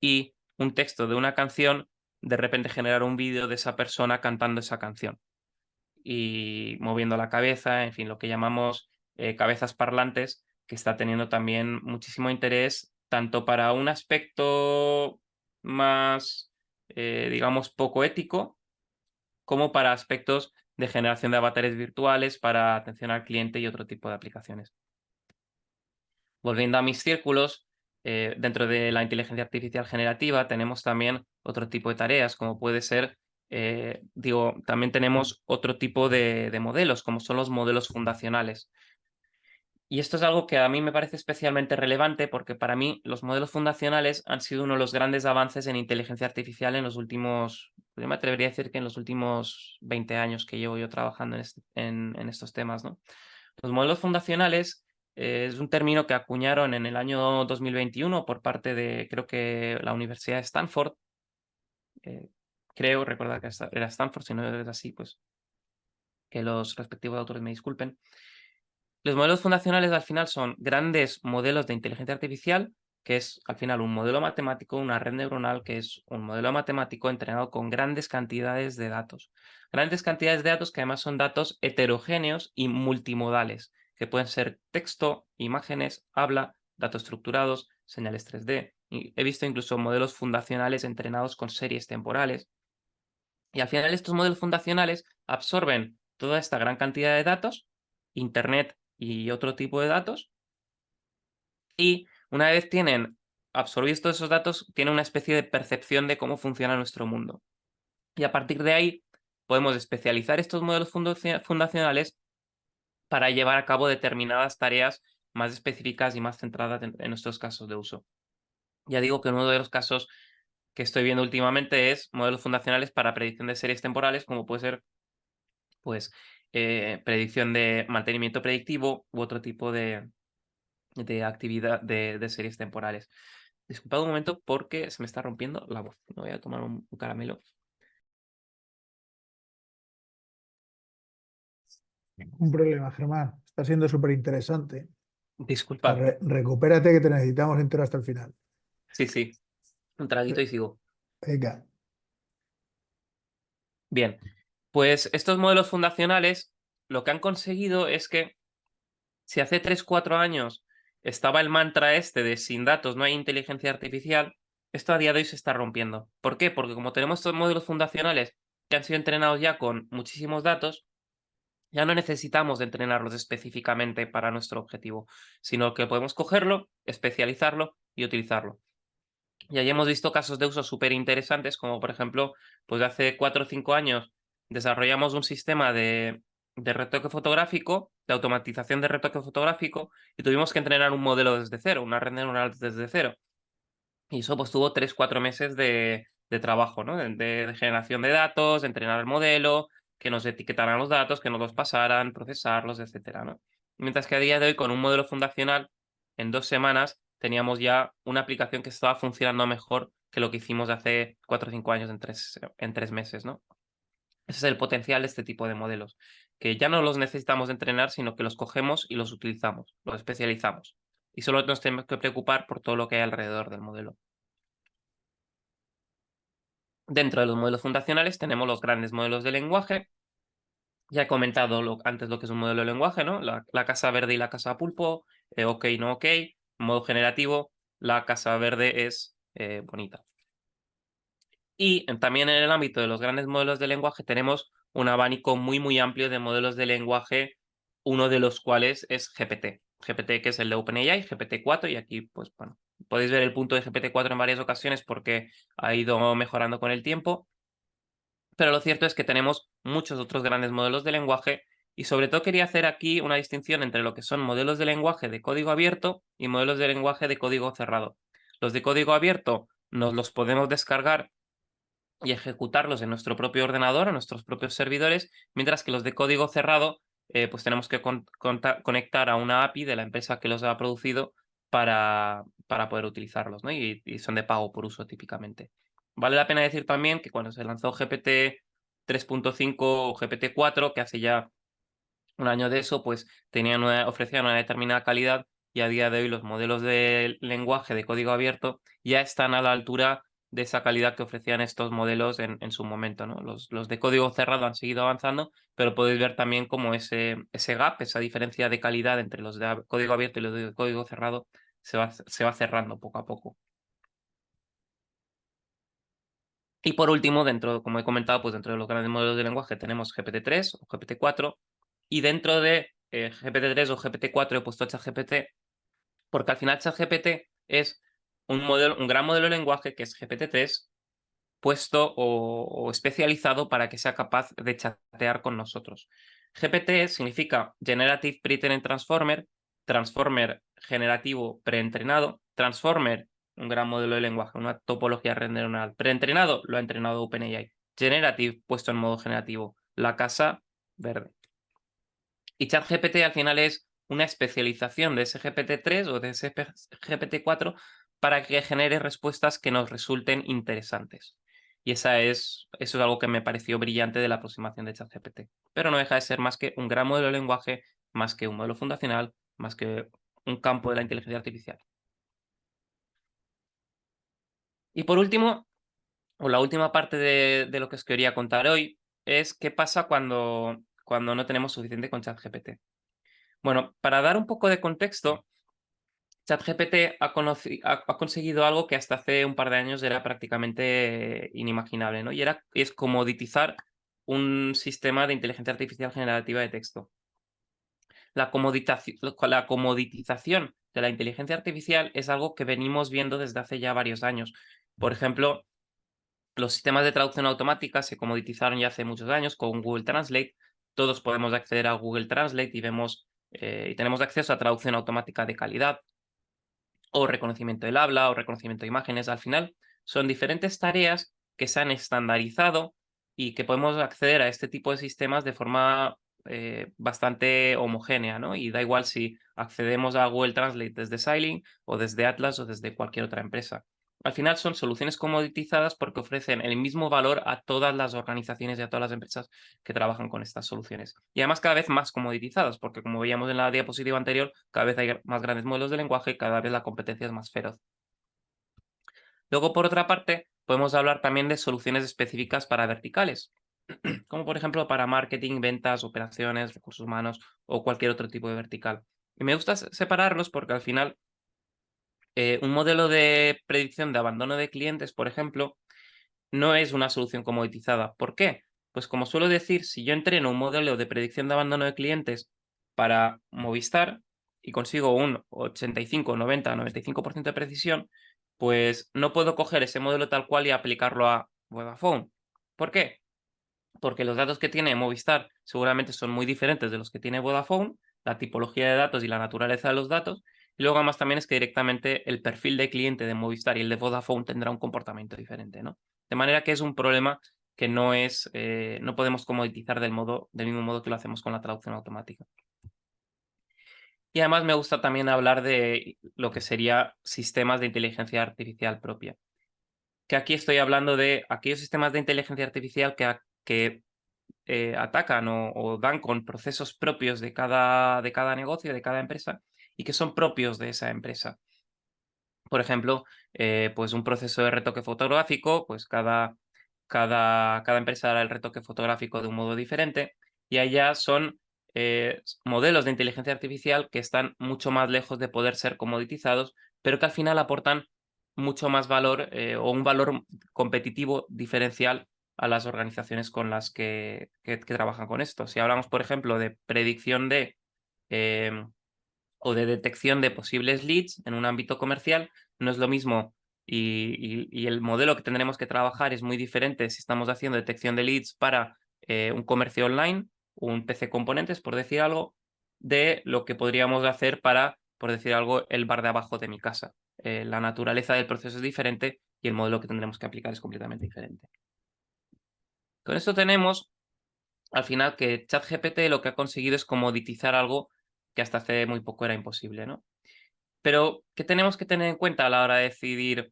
y un texto de una canción, de repente generar un vídeo de esa persona cantando esa canción y moviendo la cabeza, en fin, lo que llamamos cabezas parlantes, que está teniendo también muchísimo interés, tanto para un aspecto más, digamos, poco ético, como para aspectos de generación de avatares virtuales, para atención al cliente y otro tipo de aplicaciones. Volviendo a mis círculos, dentro de la inteligencia artificial generativa tenemos también otro tipo de tareas, como puede ser, también tenemos otro tipo de modelos, como son los modelos fundacionales. Y esto es algo que a mí me parece especialmente relevante porque para mí los modelos fundacionales han sido uno de los grandes avances en inteligencia artificial en los últimos, yo me atrevería a decir que en los últimos 20 años que llevo yo trabajando en estos temas, ¿no? Los modelos fundacionales es un término que acuñaron en el año 2021 por parte de, creo que la Universidad de Stanford. Creo recordar que era Stanford, si no es así, pues que los respectivos autores me disculpen. Los modelos fundacionales al final son grandes modelos de inteligencia artificial, que es al final un modelo matemático, una red neuronal, que es un modelo matemático entrenado con grandes cantidades de datos. Grandes cantidades de datos que además son datos heterogéneos y multimodales, que pueden ser texto, imágenes, habla, datos estructurados, señales 3D. Y he visto incluso modelos fundacionales entrenados con series temporales. Y al final estos modelos fundacionales absorben toda esta gran cantidad de datos, Internet y otro tipo de datos, y una vez tienen absorbidos todos esos datos, tienen una especie de percepción de cómo funciona nuestro mundo. Y a partir de ahí podemos especializar estos modelos fundacionales para llevar a cabo determinadas tareas más específicas y más centradas en nuestros casos de uso. Ya digo que uno de los casos que estoy viendo últimamente es modelos fundacionales para predicción de series temporales, como puede ser pues, predicción de mantenimiento predictivo u otro tipo de actividad de series temporales. Disculpad un momento porque se me está rompiendo la voz. Me voy a tomar un caramelo. Un problema, Germán. Está siendo súper interesante. O sea, Disculpad. recupérate que te necesitamos entero hasta el final. Sí, sí. Un traguito y sigo. Venga. Bien, pues estos modelos fundacionales lo que han conseguido es que si hace 3 4 años estaba el mantra este de sin datos no hay inteligencia artificial, esto a día de hoy se está rompiendo. ¿Por qué? Porque como tenemos estos modelos fundacionales que han sido entrenados ya con muchísimos datos, ya no necesitamos de entrenarlos específicamente para nuestro objetivo, sino que podemos cogerlo, especializarlo y utilizarlo. Y ahí hemos visto casos de uso súper interesantes, como por ejemplo, pues de hace 4 o 5 años desarrollamos un sistema de retoque fotográfico, de automatización de retoque fotográfico, y tuvimos que entrenar un modelo desde cero, una red neuronal desde cero. Y eso pues tuvo 3 4 meses de trabajo, ¿no? De generación de datos, de entrenar el modelo, que nos etiquetaran los datos, que nos los pasaran, procesarlos, etcétera, ¿no? Mientras que a día de hoy, con un modelo fundacional, en 2 semanas teníamos ya una aplicación que estaba funcionando mejor que lo que hicimos hace 4 o 5 años en 3 meses, ¿no? Ese es el potencial de este tipo de modelos, que ya no los necesitamos de entrenar, sino que los cogemos y los utilizamos, los especializamos. Y solo nos tenemos que preocupar por todo lo que hay alrededor del modelo. Dentro de los modelos fundacionales tenemos los grandes modelos de lenguaje. Ya he comentado antes lo que es un modelo de lenguaje, ¿no? La casa verde y la casa pulpo, ok, no ok. Modo generativo, la casa verde es bonita. Y también en el ámbito de los grandes modelos de lenguaje tenemos un abanico muy, muy amplio de modelos de lenguaje, uno de los cuales es GPT. GPT, que es el de OpenAI, GPT-4, y aquí, pues bueno, podéis ver el punto de GPT-4 en varias ocasiones porque ha ido mejorando con el tiempo. Pero lo cierto es que tenemos muchos otros grandes modelos de lenguaje y sobre todo quería hacer aquí una distinción entre lo que son modelos de lenguaje de código abierto y modelos de lenguaje de código cerrado. Los de código abierto nos los podemos descargar y ejecutarlos en nuestro propio ordenador, en nuestros propios servidores, mientras que los de código cerrado pues tenemos que conectar a una API de la empresa que los ha producido para poder utilizarlos, ¿no? Y son de pago por uso típicamente. Vale la pena decir también que cuando se lanzó GPT 3.5 o GPT-4, que hace ya un año de eso, pues ofrecían una determinada calidad y a día de hoy los modelos de lenguaje de código abierto ya están a la altura de esa calidad que ofrecían estos modelos en su momento, ¿no? Los de código cerrado han seguido avanzando, pero podéis ver también cómo ese gap, esa diferencia de calidad entre los de código abierto y los de código cerrado se va cerrando poco a poco. Y por último, como he comentado, pues dentro de los grandes modelos de lenguaje tenemos GPT-3 o GPT-4 y dentro de GPT-3 o GPT-4 he puesto ChatGPT porque al final ChatGPT es un gran modelo de lenguaje que es GPT-3 puesto o especializado para que sea capaz de chatear con nosotros. GPT significa Generative Pre-trained Transformer, transformer generativo preentrenado, transformer, un gran modelo de lenguaje, una topología neuronal preentrenado, lo ha entrenado OpenAI, generative puesto en modo generativo, la casa verde. Y ChatGPT al final es una especialización de ese GPT-3 o de ese GPT-4 para que genere respuestas que nos resulten interesantes. Y eso es algo que me pareció brillante de la aproximación de ChatGPT. Pero no deja de ser más que un gran modelo de lenguaje, más que un modelo fundacional, más que un campo de la inteligencia artificial. Y por último, o la última parte de lo que os quería contar hoy, es qué pasa cuando no tenemos suficiente con ChatGPT. Bueno, para dar un poco de contexto, ChatGPT ha conseguido algo que hasta hace un par de años era prácticamente inimaginable, ¿no? Es comoditizar un sistema de inteligencia artificial generativa de texto. La comoditización de la inteligencia artificial es algo que venimos viendo desde hace ya varios años. Por ejemplo, los sistemas de traducción automática se comoditizaron ya hace muchos años con Google Translate. Todos podemos acceder a Google Translate y y tenemos acceso a traducción automática de calidad, o reconocimiento del habla, o reconocimiento de imágenes. Al final, son diferentes tareas que se han estandarizado y que podemos acceder a este tipo de sistemas de forma bastante homogénea, ¿no? Y da igual si accedemos a Google Translate desde Sailing o desde Atlas o desde cualquier otra empresa. Al final son soluciones comoditizadas porque ofrecen el mismo valor a todas las organizaciones y a todas las empresas que trabajan con estas soluciones. Y además cada vez más comoditizadas, porque como veíamos en la diapositiva anterior, cada vez hay más grandes modelos de lenguaje, cada vez la competencia es más feroz. Luego, por otra parte, podemos hablar también de soluciones específicas para verticales, como por ejemplo para marketing, ventas, operaciones, recursos humanos o cualquier otro tipo de vertical. Y me gusta separarlos porque al final un modelo de predicción de abandono de clientes, por ejemplo, no es una solución comoditizada. ¿Por qué? Pues como suelo decir, si yo entreno un modelo de predicción de abandono de clientes para Movistar y consigo un 85, 90, 95% de precisión, pues no puedo coger ese modelo tal cual y aplicarlo a Vodafone. ¿Por qué? Porque los datos que tiene Movistar seguramente son muy diferentes de los que tiene Vodafone, la tipología de datos y la naturaleza de los datos, y luego además también es que directamente el perfil de cliente de Movistar y el de Vodafone tendrá un comportamiento diferente, ¿no? De manera que es un problema que no podemos comoditizar del mismo modo que lo hacemos con la traducción automática. Y además me gusta también hablar de lo que sería sistemas de inteligencia artificial propia. Que aquí estoy hablando de aquellos sistemas de inteligencia artificial que atacan o dan con procesos propios de cada negocio, de cada empresa, y que son propios de esa empresa. Por ejemplo, pues un proceso de retoque fotográfico, pues cada empresa hará el retoque fotográfico de un modo diferente, y allá son modelos de inteligencia artificial que están mucho más lejos de poder ser comoditizados, pero que al final aportan mucho más valor o un valor competitivo diferencial a las organizaciones con las que trabajan con esto. Si hablamos, por ejemplo, de predicción em, o de detección de posibles leads en un ámbito comercial, no es lo mismo y el modelo que tendremos que trabajar es muy diferente si estamos haciendo detección de leads para un comercio online, un PC componentes, por decir algo, de lo que podríamos hacer para, por decir algo, el bar de abajo de mi casa. La naturaleza del proceso es diferente y el modelo que tendremos que aplicar es completamente diferente. Con esto tenemos, al final, que ChatGPT lo que ha conseguido es comoditizar algo que hasta hace muy poco era imposible, ¿no? Pero, ¿qué tenemos que tener en cuenta a la hora de decidir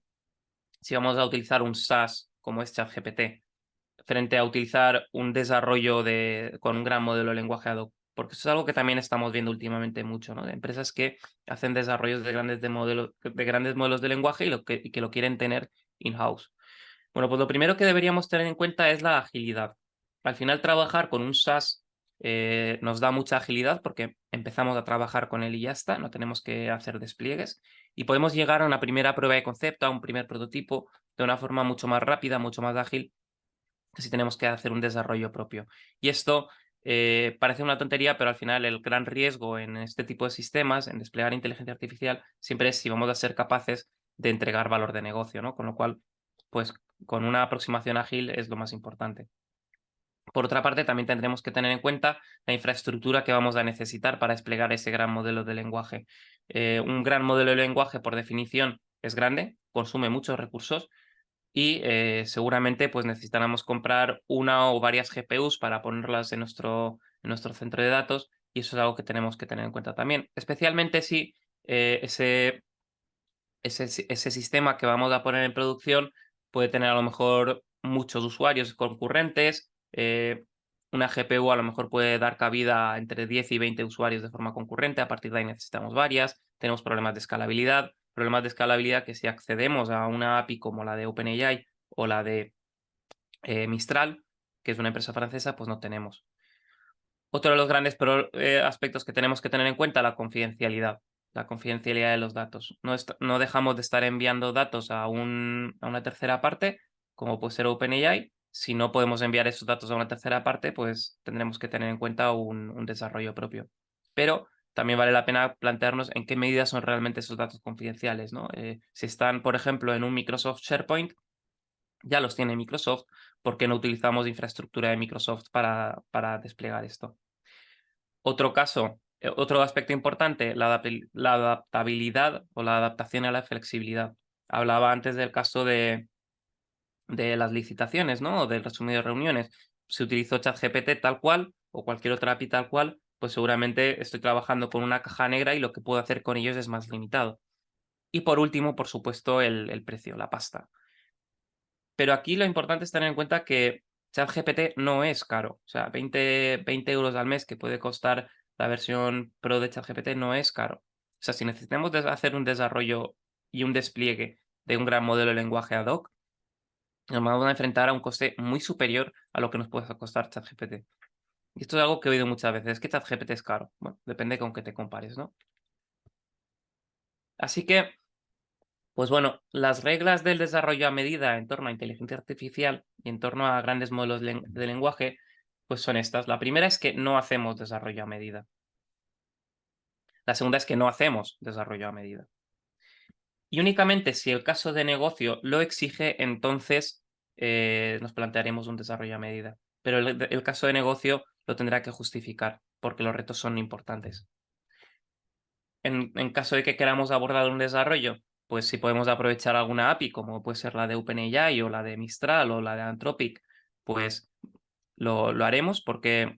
si vamos a utilizar un SaaS como es ChatGPT, frente a utilizar un desarrollo con un gran modelo de lenguaje ad hoc? Porque eso es algo que también estamos viendo últimamente mucho, ¿no? De empresas que hacen desarrollos de grandes modelos de lenguaje y que lo quieren tener in-house. Bueno, pues lo primero que deberíamos tener en cuenta es la agilidad. Al final, trabajar con un SaaS nos da mucha agilidad porque empezamos a trabajar con él y ya está, no tenemos que hacer despliegues y podemos llegar a una primera prueba de concepto, a un primer prototipo, de una forma mucho más rápida, mucho más ágil, que si tenemos que hacer un desarrollo propio. Y esto parece una tontería, pero al final el gran riesgo en este tipo de sistemas, en desplegar inteligencia artificial, siempre es si vamos a ser capaces de entregar valor de negocio, ¿no? Con lo cual, pues con una aproximación ágil es lo más importante. Por otra parte, también tendremos que tener en cuenta la infraestructura que vamos a necesitar para desplegar ese gran modelo de lenguaje. Un gran modelo de lenguaje, por definición, es grande, consume muchos recursos y seguramente pues, necesitaremos comprar una o varias GPUs para ponerlas en nuestro centro de datos y eso es algo que tenemos que tener en cuenta también, especialmente si ese sistema que vamos a poner en producción puede tener a lo mejor muchos usuarios concurrentes. Una GPU a lo mejor puede dar cabida a entre 10 y 20 usuarios de forma concurrente. A partir de ahí necesitamos varias. Tenemos problemas de escalabilidad. Problemas de escalabilidad que si accedemos a una API como la de OpenAI o la de Mistral, que es una empresa francesa, pues no tenemos. Otro de los grandes aspectos que tenemos que tener en cuenta, la confidencialidad. la confidencialidad de los datos. No dejamos de estar enviando datos a una tercera parte, como puede ser OpenAI. Si no podemos enviar esos datos a una tercera parte, pues tendremos que tener en cuenta un desarrollo propio. Pero también vale la pena plantearnos en qué medida son realmente esos datos confidenciales, ¿no? Si están, por ejemplo, en un Microsoft SharePoint, ya los tiene Microsoft, ¿por qué no utilizamos infraestructura de Microsoft para desplegar esto? Otro aspecto importante, la adaptabilidad o la adaptación a la flexibilidad. Hablaba antes del caso de las licitaciones, ¿no? O del resumen de reuniones. Si utilizo ChatGPT tal cual o cualquier otra API tal cual, pues seguramente estoy trabajando con una caja negra y lo que puedo hacer con ellos es más limitado. Y por último, por supuesto, el precio, la pasta. Pero aquí lo importante es tener en cuenta que ChatGPT no es caro. O sea, 20 euros al mes que puede costar la versión Pro de ChatGPT no es caro. O sea, si necesitamos hacer un desarrollo y un despliegue de un gran modelo de lenguaje ad hoc, nos vamos a enfrentar a un coste muy superior a lo que nos puede costar ChatGPT. Y esto es algo que he oído muchas veces, es que ChatGPT es caro. Bueno, depende con qué te compares, ¿no? Así que, pues bueno, las reglas del desarrollo a medida en torno a inteligencia artificial y en torno a grandes modelos de lenguaje, pues son estas. La primera es que no hacemos desarrollo a medida. La segunda es que no hacemos desarrollo a medida. Y únicamente si el caso de negocio lo exige, entonces nos plantearemos un desarrollo a medida. Pero el caso de negocio lo tendrá que justificar, porque los retos son importantes. En caso de que queramos abordar un desarrollo, pues si podemos aprovechar alguna API, como puede ser la de OpenAI o la de Mistral o la de Anthropic, pues lo haremos porque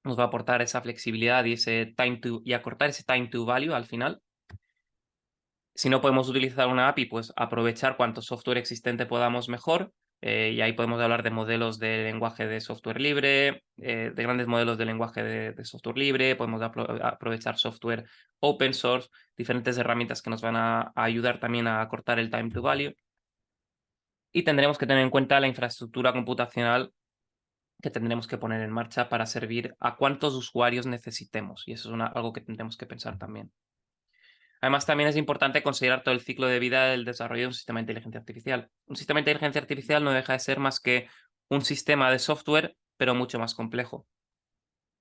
nos va a aportar esa flexibilidad y acortar ese time to value al final. Si no podemos utilizar una API, pues aprovechar cuanto software existente podamos mejor. Y ahí podemos hablar de modelos de lenguaje de software libre, de grandes modelos de lenguaje de software libre, podemos aprovechar software open source, diferentes herramientas que nos van a ayudar también a acortar el time to value. Y tendremos que tener en cuenta la infraestructura computacional que tendremos que poner en marcha para servir a cuántos usuarios necesitemos. Y eso es algo que tendremos que pensar también. Además, también es importante considerar todo el ciclo de vida del desarrollo de un sistema de inteligencia artificial. Un sistema de inteligencia artificial no deja de ser más que un sistema de software, pero mucho más complejo.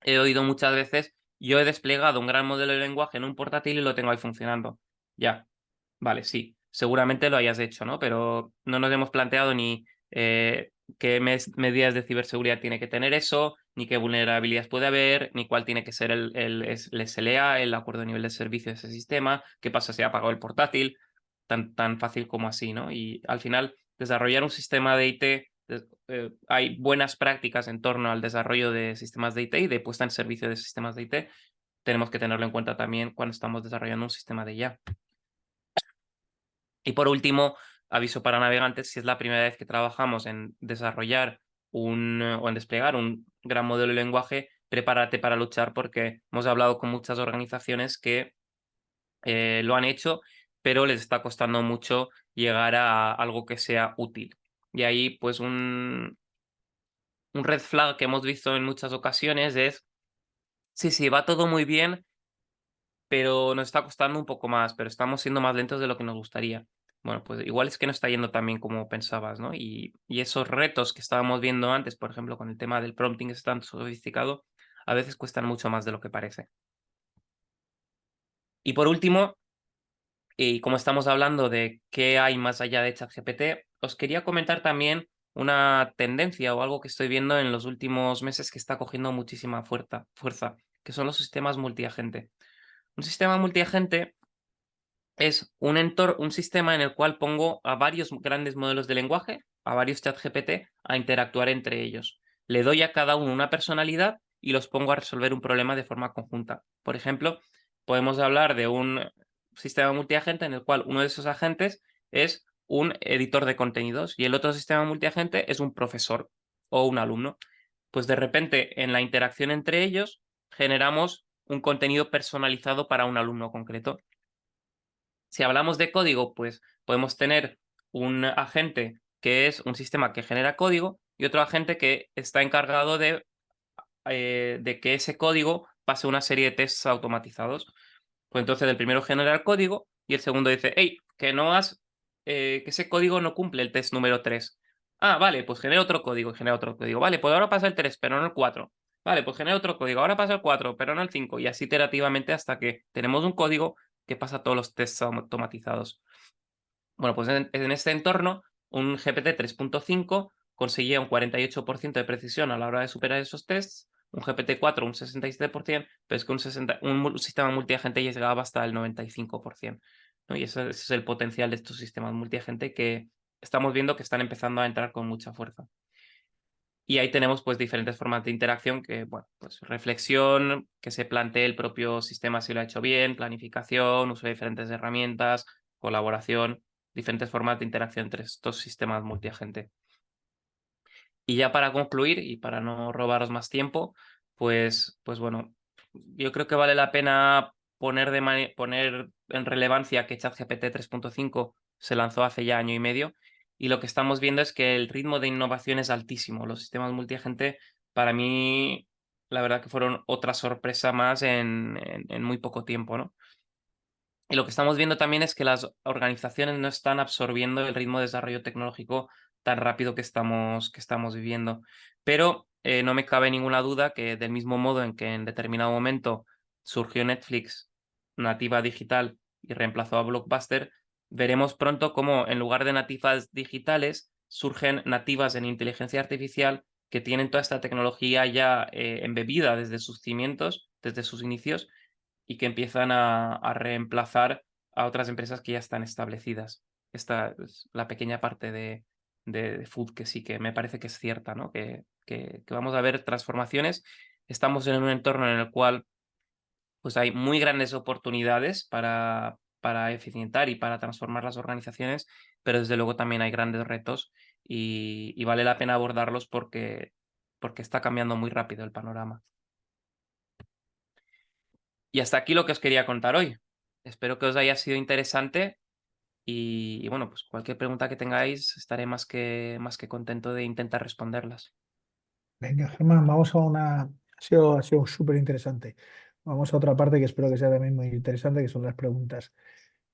He oído muchas veces, yo he desplegado un gran modelo de lenguaje en un portátil y lo tengo ahí funcionando. Ya, vale, sí, seguramente lo hayas hecho, ¿no? Pero no nos hemos planteado ni qué medidas de ciberseguridad tiene que tener eso, ni qué vulnerabilidades puede haber, ni cuál tiene que ser el SLA, el acuerdo de nivel de servicio de ese sistema, qué pasa si ha apagado el portátil, tan fácil como así, ¿no? Y al final, desarrollar un sistema de IT, hay buenas prácticas en torno al desarrollo de sistemas de IT y de puesta en servicio de sistemas de IT. Tenemos que tenerlo en cuenta también cuando estamos desarrollando un sistema de IA. Y por último, aviso para navegantes, si es la primera vez que trabajamos en desarrollar o en desplegar un gran modelo de lenguaje, prepárate para luchar porque hemos hablado con muchas organizaciones que lo han hecho, pero les está costando mucho llegar a algo que sea útil. Y ahí, pues, un red flag que hemos visto en muchas ocasiones es, sí, sí, va todo muy bien, pero nos está costando un poco más, pero estamos siendo más lentos de lo que nos gustaría. Bueno, pues igual es que no está yendo tan bien como pensabas, ¿no? Y esos retos que estábamos viendo antes, por ejemplo, con el tema del prompting que es tan sofisticado, a veces cuestan mucho más de lo que parece. Y por último, y como estamos hablando de qué hay más allá de ChatGPT, os quería comentar también una tendencia o algo que estoy viendo en los últimos meses que está cogiendo muchísima fuerza, que son los sistemas multiagente. Un sistema multiagente es un sistema en el cual pongo a varios grandes modelos de lenguaje, a varios ChatGPT, a interactuar entre ellos. Le doy a cada uno una personalidad y los pongo a resolver un problema de forma conjunta. Por ejemplo, podemos hablar de un sistema multiagente en el cual uno de esos agentes es un editor de contenidos y el otro sistema multiagente es un profesor o un alumno. Pues de repente, en la interacción entre ellos, generamos un contenido personalizado para un alumno concreto. Si hablamos de código, pues podemos tener un agente que es un sistema que genera código y otro agente que está encargado de que ese código pase una serie de tests automatizados. Pues entonces el primero genera el código y el segundo dice, hey, que ese código no cumple el test número 3. Ah, vale, pues genera otro código y genera otro código. Vale, pues ahora pasa el 3, pero no el 4. Vale, pues genera otro código, ahora pasa el 4, pero no el 5. Y así iterativamente hasta que tenemos un código que pasa todos los tests automatizados. Bueno, pues en este entorno, un GPT 3.5 conseguía un 48% de precisión a la hora de superar esos tests, un GPT-4 un 67%, pero es que un sistema multiagente ya llegaba hasta el 95%, ¿no? Y ese es el potencial de estos sistemas multiagente que estamos viendo que están empezando a entrar con mucha fuerza. Y ahí tenemos pues diferentes formas de interacción que, bueno, pues reflexión, que se plantee el propio sistema si lo ha hecho bien, planificación, uso de diferentes herramientas, colaboración, diferentes formas de interacción entre estos sistemas multiagente. Y ya para concluir y para no robaros más tiempo, pues bueno, yo creo que vale la pena poner en relevancia que ChatGPT 3.5 se lanzó hace ya año y medio y lo que estamos viendo es que el ritmo de innovación es altísimo. Los sistemas multiagente, para mí, la verdad que fueron otra sorpresa más en muy poco tiempo, ¿no? Y lo que estamos viendo también es que las organizaciones no están absorbiendo el ritmo de desarrollo tecnológico tan rápido que estamos viviendo. Pero no me cabe ninguna duda que del mismo modo en que en determinado momento surgió Netflix nativa digital y reemplazó a Blockbuster, veremos pronto cómo en lugar de nativas digitales surgen nativas en inteligencia artificial que tienen toda esta tecnología ya embebida desde sus cimientos, desde sus inicios y que empiezan a reemplazar a otras empresas que ya están establecidas. Esta es la pequeña parte de Food que sí que me parece que es cierta, ¿no? Que vamos a ver transformaciones. Estamos en un entorno en el cual pues hay muy grandes oportunidades para eficientar y para transformar las organizaciones, pero desde luego también hay grandes retos y vale la pena abordarlos porque está cambiando muy rápido el panorama. Y hasta aquí lo que os quería contar hoy. Espero que os haya sido interesante y bueno, pues cualquier pregunta que tengáis estaré más que contento de intentar responderlas. Venga, Germán, vamos a una... Ha sido súper interesante. Vamos a otra parte que espero que sea también muy interesante, que son las preguntas.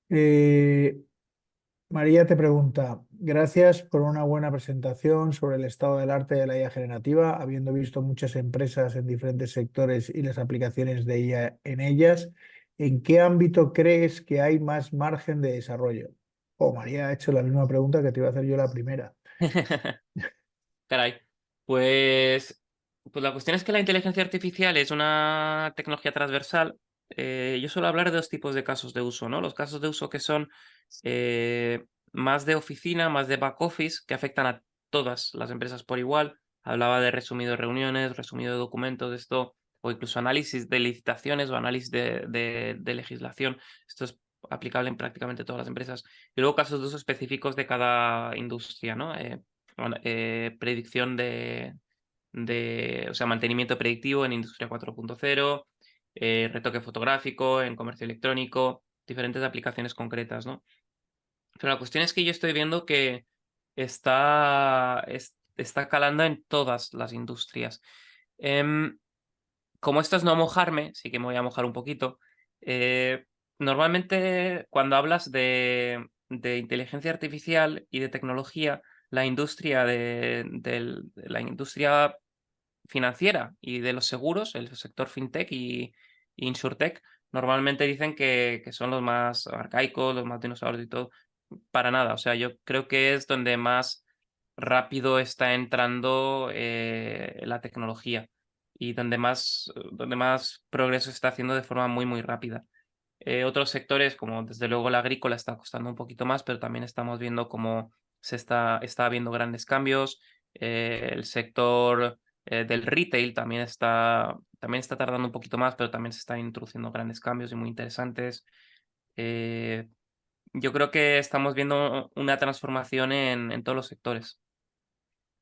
Eh, María te pregunta, gracias por una buena presentación sobre el estado del arte de la IA generativa, habiendo visto muchas empresas en diferentes sectores y las aplicaciones de IA en ellas. ¿En qué ámbito crees que hay más margen de desarrollo? Oh, María ha hecho la misma pregunta que te iba a hacer yo la primera. Caray. Pues, pues la cuestión es que la inteligencia artificial es una tecnología transversal. Yo suelo hablar de dos tipos de casos de uso, ¿no? Los casos de uso que son eh, más de oficina, más de back office, que afectan a todas las empresas por igual. Hablaba de resumido de reuniones, resumido de documentos, esto, o incluso análisis de licitaciones o análisis de legislación. Esto es aplicable en prácticamente todas las empresas. Y luego casos de uso específicos de cada industria, ¿no? Predicción o sea, mantenimiento predictivo en Industria 4.0, retoque fotográfico en comercio electrónico, diferentes aplicaciones concretas, ¿no? Pero la cuestión es que yo estoy viendo que está calando en todas las industrias. Em, Como esto es no mojarme, sí que me voy a mojar un poquito. Normalmente cuando hablas de inteligencia artificial y de tecnología, la industria financiera y de los seguros, el sector fintech y insurtech, normalmente dicen que son los más arcaicos, los más dinosaurios y todo. Para nada, o sea, yo creo que es donde más rápido está entrando la tecnología y donde más progreso se está haciendo de forma muy, muy rápida. Otros sectores, como desde luego la agrícola, está costando un poquito más, pero también estamos viendo cómo está habiendo grandes cambios. El sector del retail también está tardando un poquito más, pero también se están introduciendo grandes cambios y muy interesantes. Eh, yo creo que estamos viendo una transformación en todos los sectores.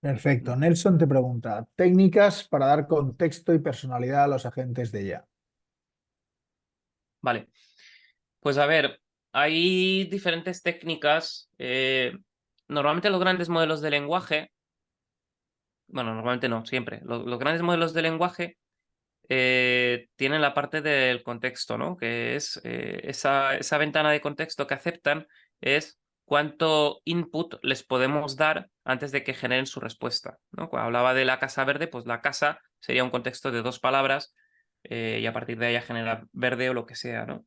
Perfecto. Nelson te pregunta, técnicas para dar contexto y personalidad a los agentes de IA. Vale, pues a ver, hay diferentes técnicas. Normalmente los grandes modelos de lenguaje, bueno, normalmente no, siempre. Los grandes modelos de lenguaje tienen la parte del contexto, ¿no? Que es esa ventana de contexto que aceptan es cuánto input les podemos dar antes de que generen su respuesta, ¿no? Cuando hablaba de la casa verde, pues la casa sería un contexto de 2 palabras y a partir de ahí a generar verde o lo que sea, ¿no?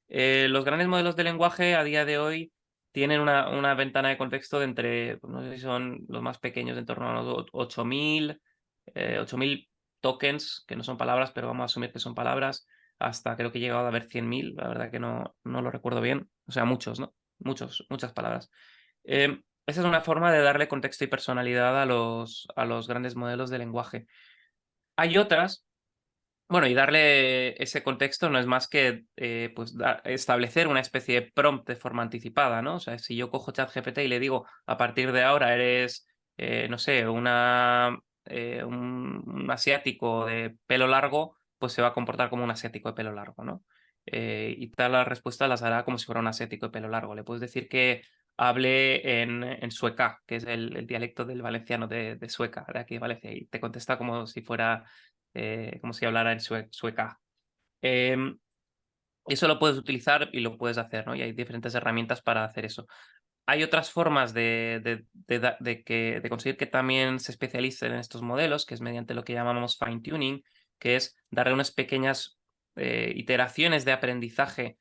Los grandes modelos de lenguaje a día de hoy tienen una ventana de contexto de entre, pues, no sé si son los más pequeños, de en torno a los 8.000 tokens, que no son palabras, pero vamos a asumir que son palabras, hasta creo que he llegado a ver 100.000, la verdad que no lo recuerdo bien. O sea, muchos, ¿no? Muchas palabras. Esa es una forma de darle contexto y personalidad a los grandes modelos de lenguaje. Hay otras. Bueno, y darle ese contexto no es más que pues establecer una especie de prompt de forma anticipada, ¿no? O sea, si yo cojo ChatGPT y le digo, a partir de ahora eres, no sé, un asiático de pelo largo, pues se va a comportar como un asiático de pelo largo, ¿no? Y todas las respuestas las hará como si fuera un asiático de pelo largo. Le puedes decir que hable en sueca, que es el dialecto del valenciano de Sueca, de aquí de Valencia, y te contesta como si fuera como si hablara en sueca. Eso lo puedes utilizar y lo puedes hacer, ¿no? Y hay diferentes herramientas para hacer eso. Hay otras formas de conseguir que también se especialicen en estos modelos, que es mediante lo que llamamos fine tuning, que es darle unas pequeñas iteraciones de aprendizaje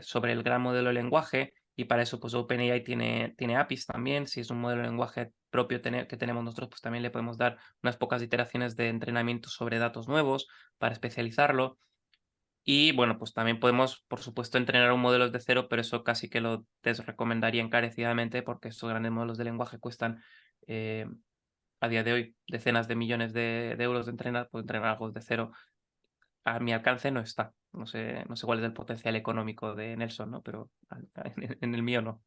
sobre el gran modelo de lenguaje. Y para eso, pues OpenAI tiene APIs también. Si es un modelo de lenguaje propio que tenemos nosotros, pues también le podemos dar unas pocas iteraciones de entrenamiento sobre datos nuevos para especializarlo. Y bueno, pues también podemos, por supuesto, entrenar un modelo desde cero, pero eso casi que lo desrecomendaría encarecidamente porque estos grandes modelos de lenguaje cuestan eh, a día de hoy decenas de millones de euros de entrenar, pues entrenar algo de cero a mi alcance no está. No sé cuál es el potencial económico de Nelson, ¿no? Pero en el mío no.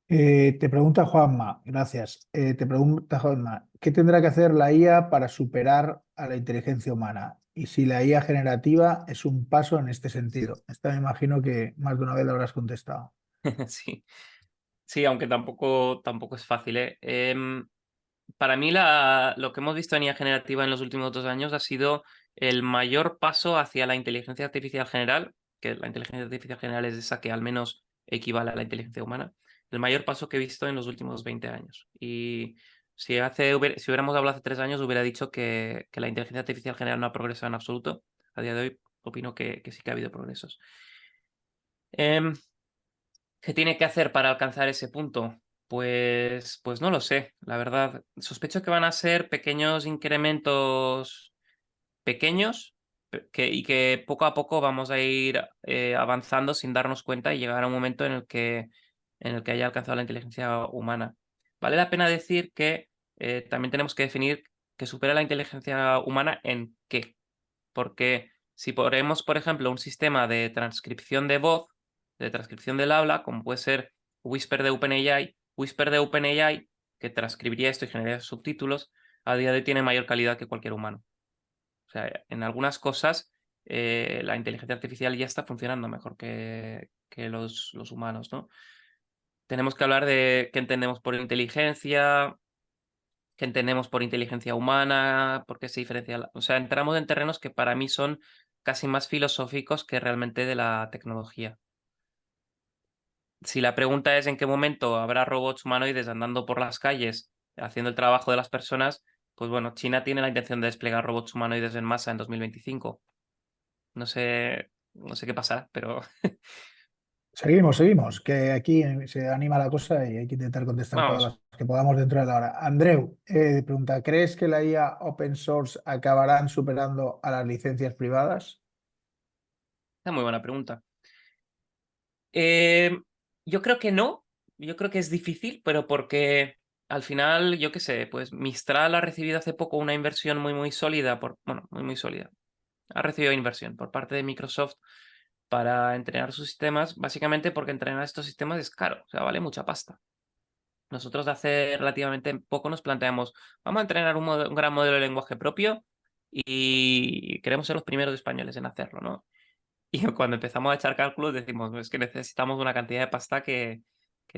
Te pregunta Juanma, gracias. Te pregunta Juanma, ¿qué tendrá que hacer la IA para superar a la inteligencia humana? Y si la IA generativa es un paso en este sentido. Esta me imagino que más de una vez lo habrás contestado. Sí, sí, aunque tampoco es fácil, ¿eh? Para mí lo que hemos visto en IA generativa en los últimos 2 años ha sido el mayor paso hacia la inteligencia artificial general, que la inteligencia artificial general es esa que al menos equivale a la inteligencia humana, el mayor paso que he visto en los últimos 20 años. Y si hubiéramos hablado hace 3 años, hubiera dicho que la inteligencia artificial general no ha progresado en absoluto. A día de hoy opino que sí que ha habido progresos. Em, ¿Qué tiene que hacer para alcanzar ese punto? Pues no lo sé, la verdad. Sospecho que van a ser pequeños incrementos pequeños y que poco a poco vamos a ir avanzando sin darnos cuenta y llegar a un momento en el que haya alcanzado la inteligencia humana. Vale la pena decir que también tenemos que definir que supera la inteligencia humana en qué. Porque si ponemos, por ejemplo, un sistema de transcripción de voz, de transcripción del habla, como puede ser Whisper de OpenAI, que transcribiría esto y generaría subtítulos, a día de hoy tiene mayor calidad que cualquier humano. O sea, en algunas cosas la inteligencia artificial ya está funcionando mejor que los humanos, ¿no? Tenemos que hablar de qué entendemos por inteligencia, qué entendemos por inteligencia humana, por qué se diferencia. O sea, entramos en terrenos que para mí son casi más filosóficos que realmente de la tecnología. Si la pregunta es en qué momento habrá robots humanoides andando por las calles haciendo el trabajo de las personas, pues bueno, China tiene la intención de desplegar robots humanoides en masa en 2025. No sé qué pasará, pero Seguimos, que aquí se anima la cosa y hay que intentar contestar todas vamos, las que podamos dentro de la hora. Andreu, pregunta, ¿crees que la IA open source acabarán superando a las licencias privadas? es muy buena pregunta. Eh, yo creo que no, yo creo que es difícil, pero porque al final, yo qué sé, pues Mistral ha recibido hace poco una inversión muy sólida, bueno, muy sólida. Ha recibido inversión por parte de Microsoft para entrenar sus sistemas, básicamente porque entrenar estos sistemas es caro, o sea, vale mucha pasta. Nosotros de hace relativamente poco nos planteamos, vamos a entrenar un gran modelo de lenguaje propio y queremos ser los primeros españoles en hacerlo, ¿no? Y cuando empezamos a echar cálculos decimos, "No, es que necesitamos una cantidad de pasta que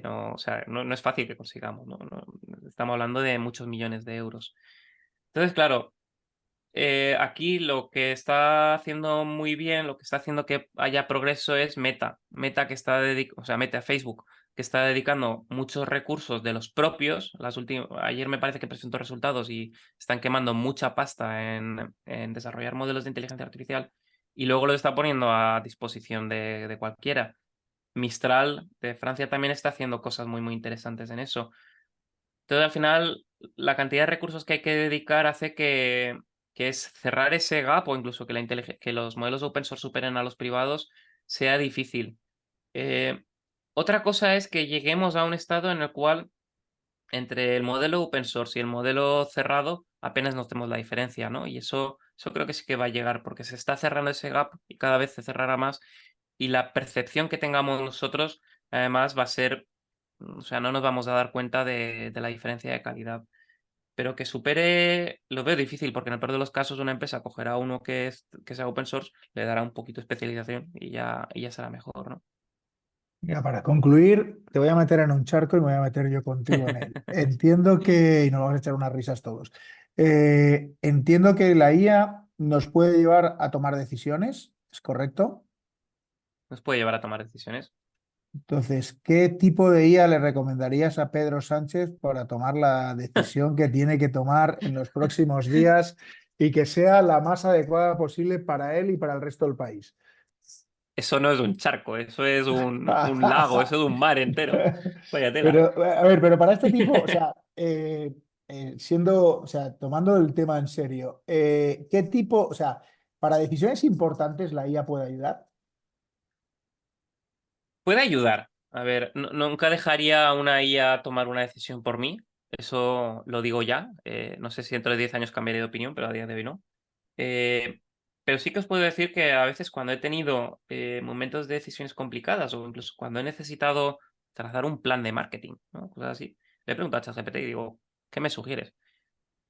no, o sea, no es fácil que consigamos, ¿no? Estamos hablando de muchos millones de euros. Entonces, claro, Aquí lo que está haciendo muy bien, lo que está haciendo que haya progreso es Meta. Meta que está o sea, Meta, Facebook, que está dedicando muchos recursos de los propios. Ayer me parece que presentó resultados y están quemando mucha pasta en desarrollar modelos de inteligencia artificial y luego los está poniendo a disposición de cualquiera. Mistral de Francia también está haciendo cosas muy, muy interesantes en eso. Entonces, al final, la cantidad de recursos que hay que dedicar hace que es cerrar ese gap o incluso que, que los modelos open source superen a los privados sea difícil. Eh, Otra cosa es que lleguemos a un estado en el cual entre el modelo open source y el modelo cerrado apenas notemos la diferencia, ¿no? Y eso creo que sí que va a llegar porque se está cerrando ese gap y cada vez se cerrará más y la percepción que tengamos nosotros además va a ser, o sea, no nos vamos a dar cuenta de la diferencia de calidad. Pero que supere, lo veo difícil, porque en el peor de los casos una empresa cogerá uno que sea open source, le dará un poquito de especialización y ya será mejor, ¿no? Mira, para concluir, te voy a meter en un charco y me voy a meter yo contigo en él. Entiendo que, y nos vamos a echar unas risas todos, entiendo que la IA nos puede llevar a tomar decisiones, ¿es correcto? Nos puede llevar a tomar decisiones. Entonces, ¿qué tipo de IA le recomendarías a Pedro Sánchez para tomar la decisión que tiene que tomar en los próximos días y que sea la más adecuada posible para él y para el resto del país? Eso no es un charco, eso es un lago, eso es un mar entero. Vaya tela. Pero, a ver, pero para este tipo, o sea, siendo, o sea, tomando el tema en serio, ¿qué tipo, o sea, para decisiones importantes la IA puede ayudar? Puede ayudar. A ver, nunca dejaría a una IA tomar una decisión por mí. Eso lo digo ya. No sé si dentro de 10 años cambiaré de opinión, pero a día de hoy no. Eh, pero sí que os puedo decir que a veces cuando he tenido momentos de decisiones complicadas o incluso cuando he necesitado trazar un plan de marketing, ¿no? Cosas así, le he preguntado a ChatGPT y digo, ¿qué me sugieres?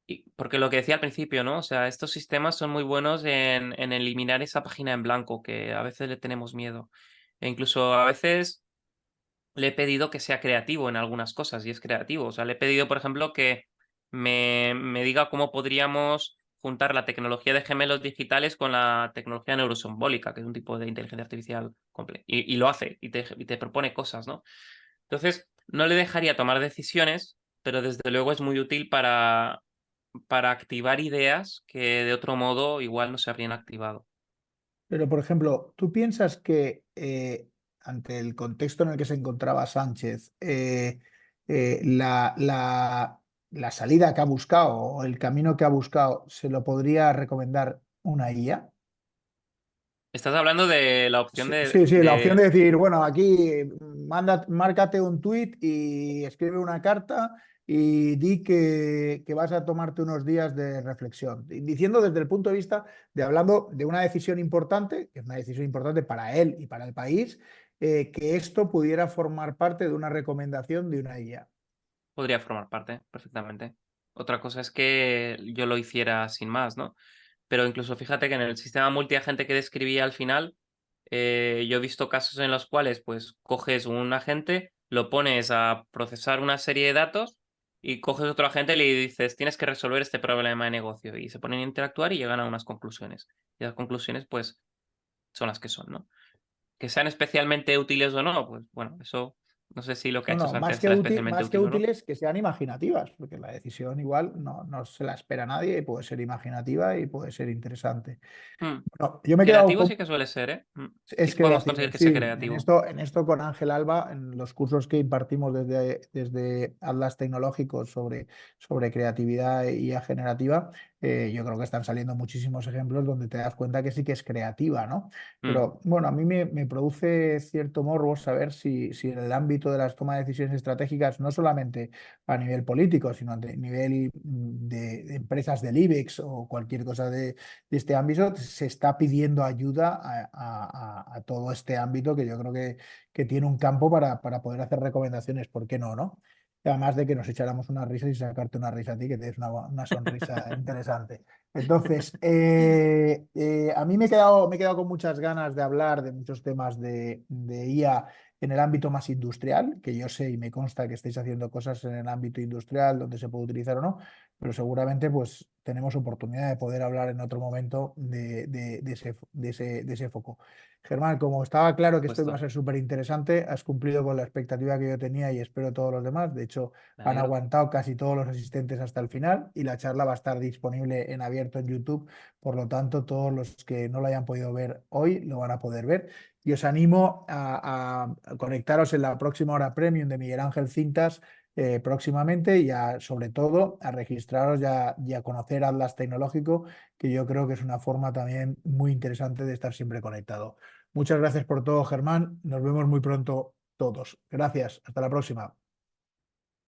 Y porque lo que decía al principio, ¿no? O sea, estos sistemas son muy buenos en eliminar esa página en blanco que a veces le tenemos miedo. E incluso a veces le he pedido que sea creativo en algunas cosas y es creativo. O sea, le he pedido, por ejemplo, que me diga cómo podríamos juntar la tecnología de gemelos digitales con la tecnología neurosimbólica, que es un tipo de inteligencia artificial compleja. Y lo hace y te propone cosas, ¿no? Entonces, no le dejaría tomar decisiones, pero desde luego es muy útil para activar ideas que de otro modo igual no se habrían activado. Pero, por ejemplo, ¿tú piensas que ante el contexto en el que se encontraba Sánchez, la salida que ha buscado o el camino que ha buscado, se lo podría recomendar una IA? Estás hablando de la opción Sí, sí, sí, la opción de de decir, bueno, aquí márcate un tuit y escribe una carta y di que vas a tomarte unos días de reflexión. Diciendo desde el punto de vista de hablando de una decisión importante, que es una decisión importante para él y para el país, que esto pudiera formar parte de una recomendación de una IA. podría formar parte perfectamente. Otra cosa es que yo lo hiciera sin más, ¿no? Pero incluso fíjate que en el sistema multiagente que describía al final, yo he visto casos en los cuales, pues, coges un agente, lo pones a procesar una serie de datos y coges otro agente y le dices, tienes que resolver este problema de negocio. Y se ponen a interactuar y llegan a unas conclusiones. Y las conclusiones, pues, son las que son, ¿no? Que sean especialmente útiles o no, pues, bueno, eso no sé si lo que ha No, hecho no, Sánchez será especialmente más que útil o no. útiles que sean imaginativas, porque la decisión igual no se la espera nadie y puede ser imaginativa y puede ser interesante. Mm. No, yo me he quedado Creativo con, sí que suele ser, ¿eh? Sí es que podemos creativo, conseguir que sea sí. creativo. En esto con Ángel Alba, en los cursos que impartimos desde Atlas Tecnológicos sobre creatividad y IA generativa, yo creo que están saliendo muchísimos ejemplos donde te das cuenta que sí que es creativa, ¿no? Mm, Pero bueno, a mí me produce cierto morbo saber si en el ámbito de las tomas de decisiones estratégicas, no solamente a nivel político, sino a nivel de empresas del IBEX o cualquier cosa de este ámbito, se está pidiendo ayuda a todo este ámbito que yo creo que tiene un campo para poder hacer recomendaciones, ¿por qué no, no? Y además de que nos echáramos una risa y sacarte una risa a ti, que tienes una sonrisa interesante. Entonces, a mí me he quedado con muchas ganas de hablar de muchos temas de IA en el ámbito más industrial, que yo sé y me consta que estáis haciendo cosas en el ámbito industrial donde se puede utilizar o no, pero seguramente pues tenemos oportunidad de poder hablar en otro momento de ese foco. Germán, como estaba claro que esto iba a Puesto. ser súper interesante, has cumplido con la expectativa que yo tenía y espero todos los demás. De hecho, Me han alegro. aguantado casi todos los asistentes hasta el final y la charla va a estar disponible en abierto en YouTube. Por lo tanto, todos los que no lo hayan podido ver hoy lo van a poder ver. Y os animo a conectaros en la próxima hora premium de Miguel Ángel Cintas próximamente y sobre todo a registraros y a conocer Atlas Tecnológico, que yo creo que es una forma también muy interesante de estar siempre conectado. Muchas gracias por todo, Germán. Nos vemos muy pronto todos. Gracias. Hasta la próxima.